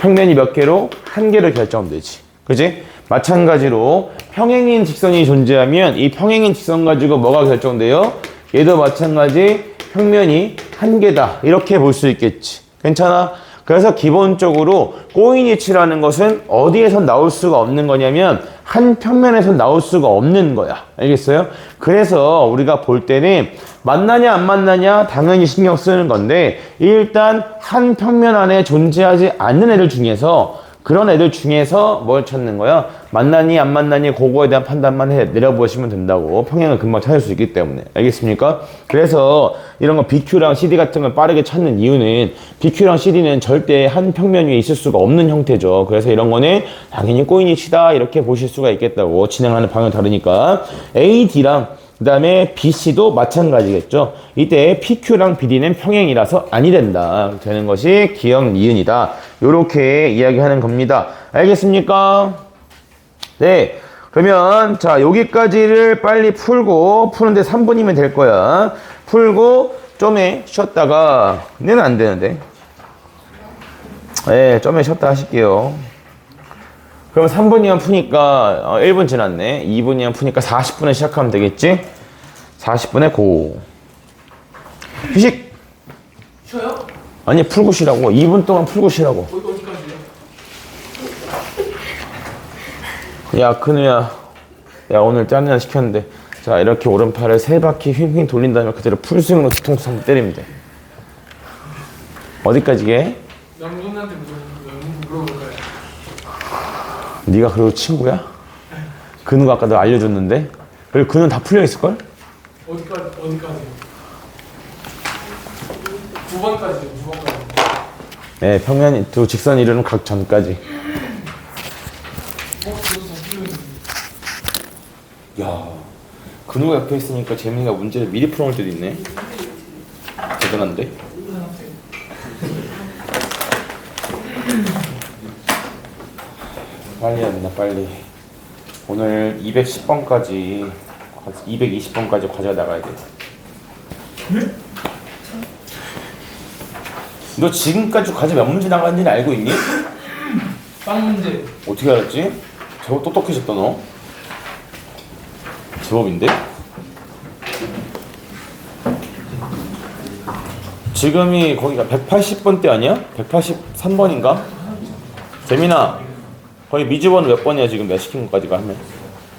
평면이 몇 개로? 한 개로 결정되지, 그치? 마찬가지로 평행인 직선이 존재하면 이 평행인 직선 가지고 뭐가 결정돼요? 얘도 마찬가지 평면이 한 개다, 이렇게 볼 수 있겠지. 괜찮아? 그래서 기본적으로 꼬인위치라는 것은 어디에서 나올 수가 없는 거냐면 한 평면에서 나올 수가 없는 거야. 알겠어요? 그래서 우리가 볼 때는 만나냐 안 만나냐 당연히 신경 쓰는 건데, 일단 한 평면 안에 존재하지 않는 애들 중에서, 그런 애들 중에서 뭘 찾는 거야? 만나니 안 만나니 그거에 대한 판단만 내려보시면 된다고. 평행을 금방 찾을 수 있기 때문에. 알겠습니까? 그래서 이런 거 BQ랑 CD 같은 걸 빠르게 찾는 이유는 BQ랑 CD는 절대 한 평면 위에 있을 수가 없는 형태죠. 그래서 이런 거는 당연히 꼬인위치다 이렇게 보실 수가 있겠다고. 진행하는 방향이 다르니까. AD랑 그 다음에 BC도 마찬가지겠죠. 이때 PQ랑 BD는 평행이라서 아니 된다. 되는 것이 기억 니은이다. 요렇게 이야기하는 겁니다. 알겠습니까? 네. 그러면 자, 여기까지를 빨리 풀고, 푸는데 3분이면 될 거야. 풀고 좀 쉬었다가, 얘는 안 되는데. 네, 좀 쉬었다 하실게요. 그럼 3분이면 푸니까 1분 지났네. 2분이면 푸니까 40분에 시작하면 되겠지? 40분에 고. 휴식!
쉬어요?
아니, 풀고 쉬라고. 2분 동안 풀고 쉬라고.
어디까지요?
야, 큰우야. 야, 오늘 짠이나 시켰는데. 자, 이렇게 오른팔을 3바퀴 휙휙 돌린 다음에 그대로 풀스윙으로 뒤통수 한번 때리면 돼. 어디까지 해?
남분한테 물어볼까요?
네가 그리고 친구야? 근우가 아까 너 알려줬는데? 그리고 근우는 다 풀려 있을걸?
어디까지요? 9번까지요.
네, 평면이 두 직선 이루는 각 전까지.
저도 다 풀렸는데.
야, 근우가 옆에 있으니까 재민이가 문제를 미리 풀어올 때도 있네. 대단한데? 빨리 해야 된다, 빨리. 오늘 210번까지, 220번까지 과제가 나가야 돼. 너 지금까지 과제 몇 문제 나갔는지 알고 있니?
빵 문제.
어떻게 알았지? 제법 똑똑해졌다, 너. 제법인데? 지금이 거기가 180번대 아니야? 183번인가? 재민아 거기 미주번은 몇 번이야 지금 내가 시킨 것까지가 하면?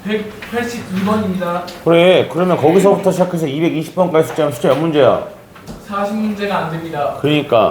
182번입니다.
그래 그러면 거기서부터 시작해서 220번까지 숫자면 숫자 몇 문제야?
40문제가 안 됩니다.
그러니까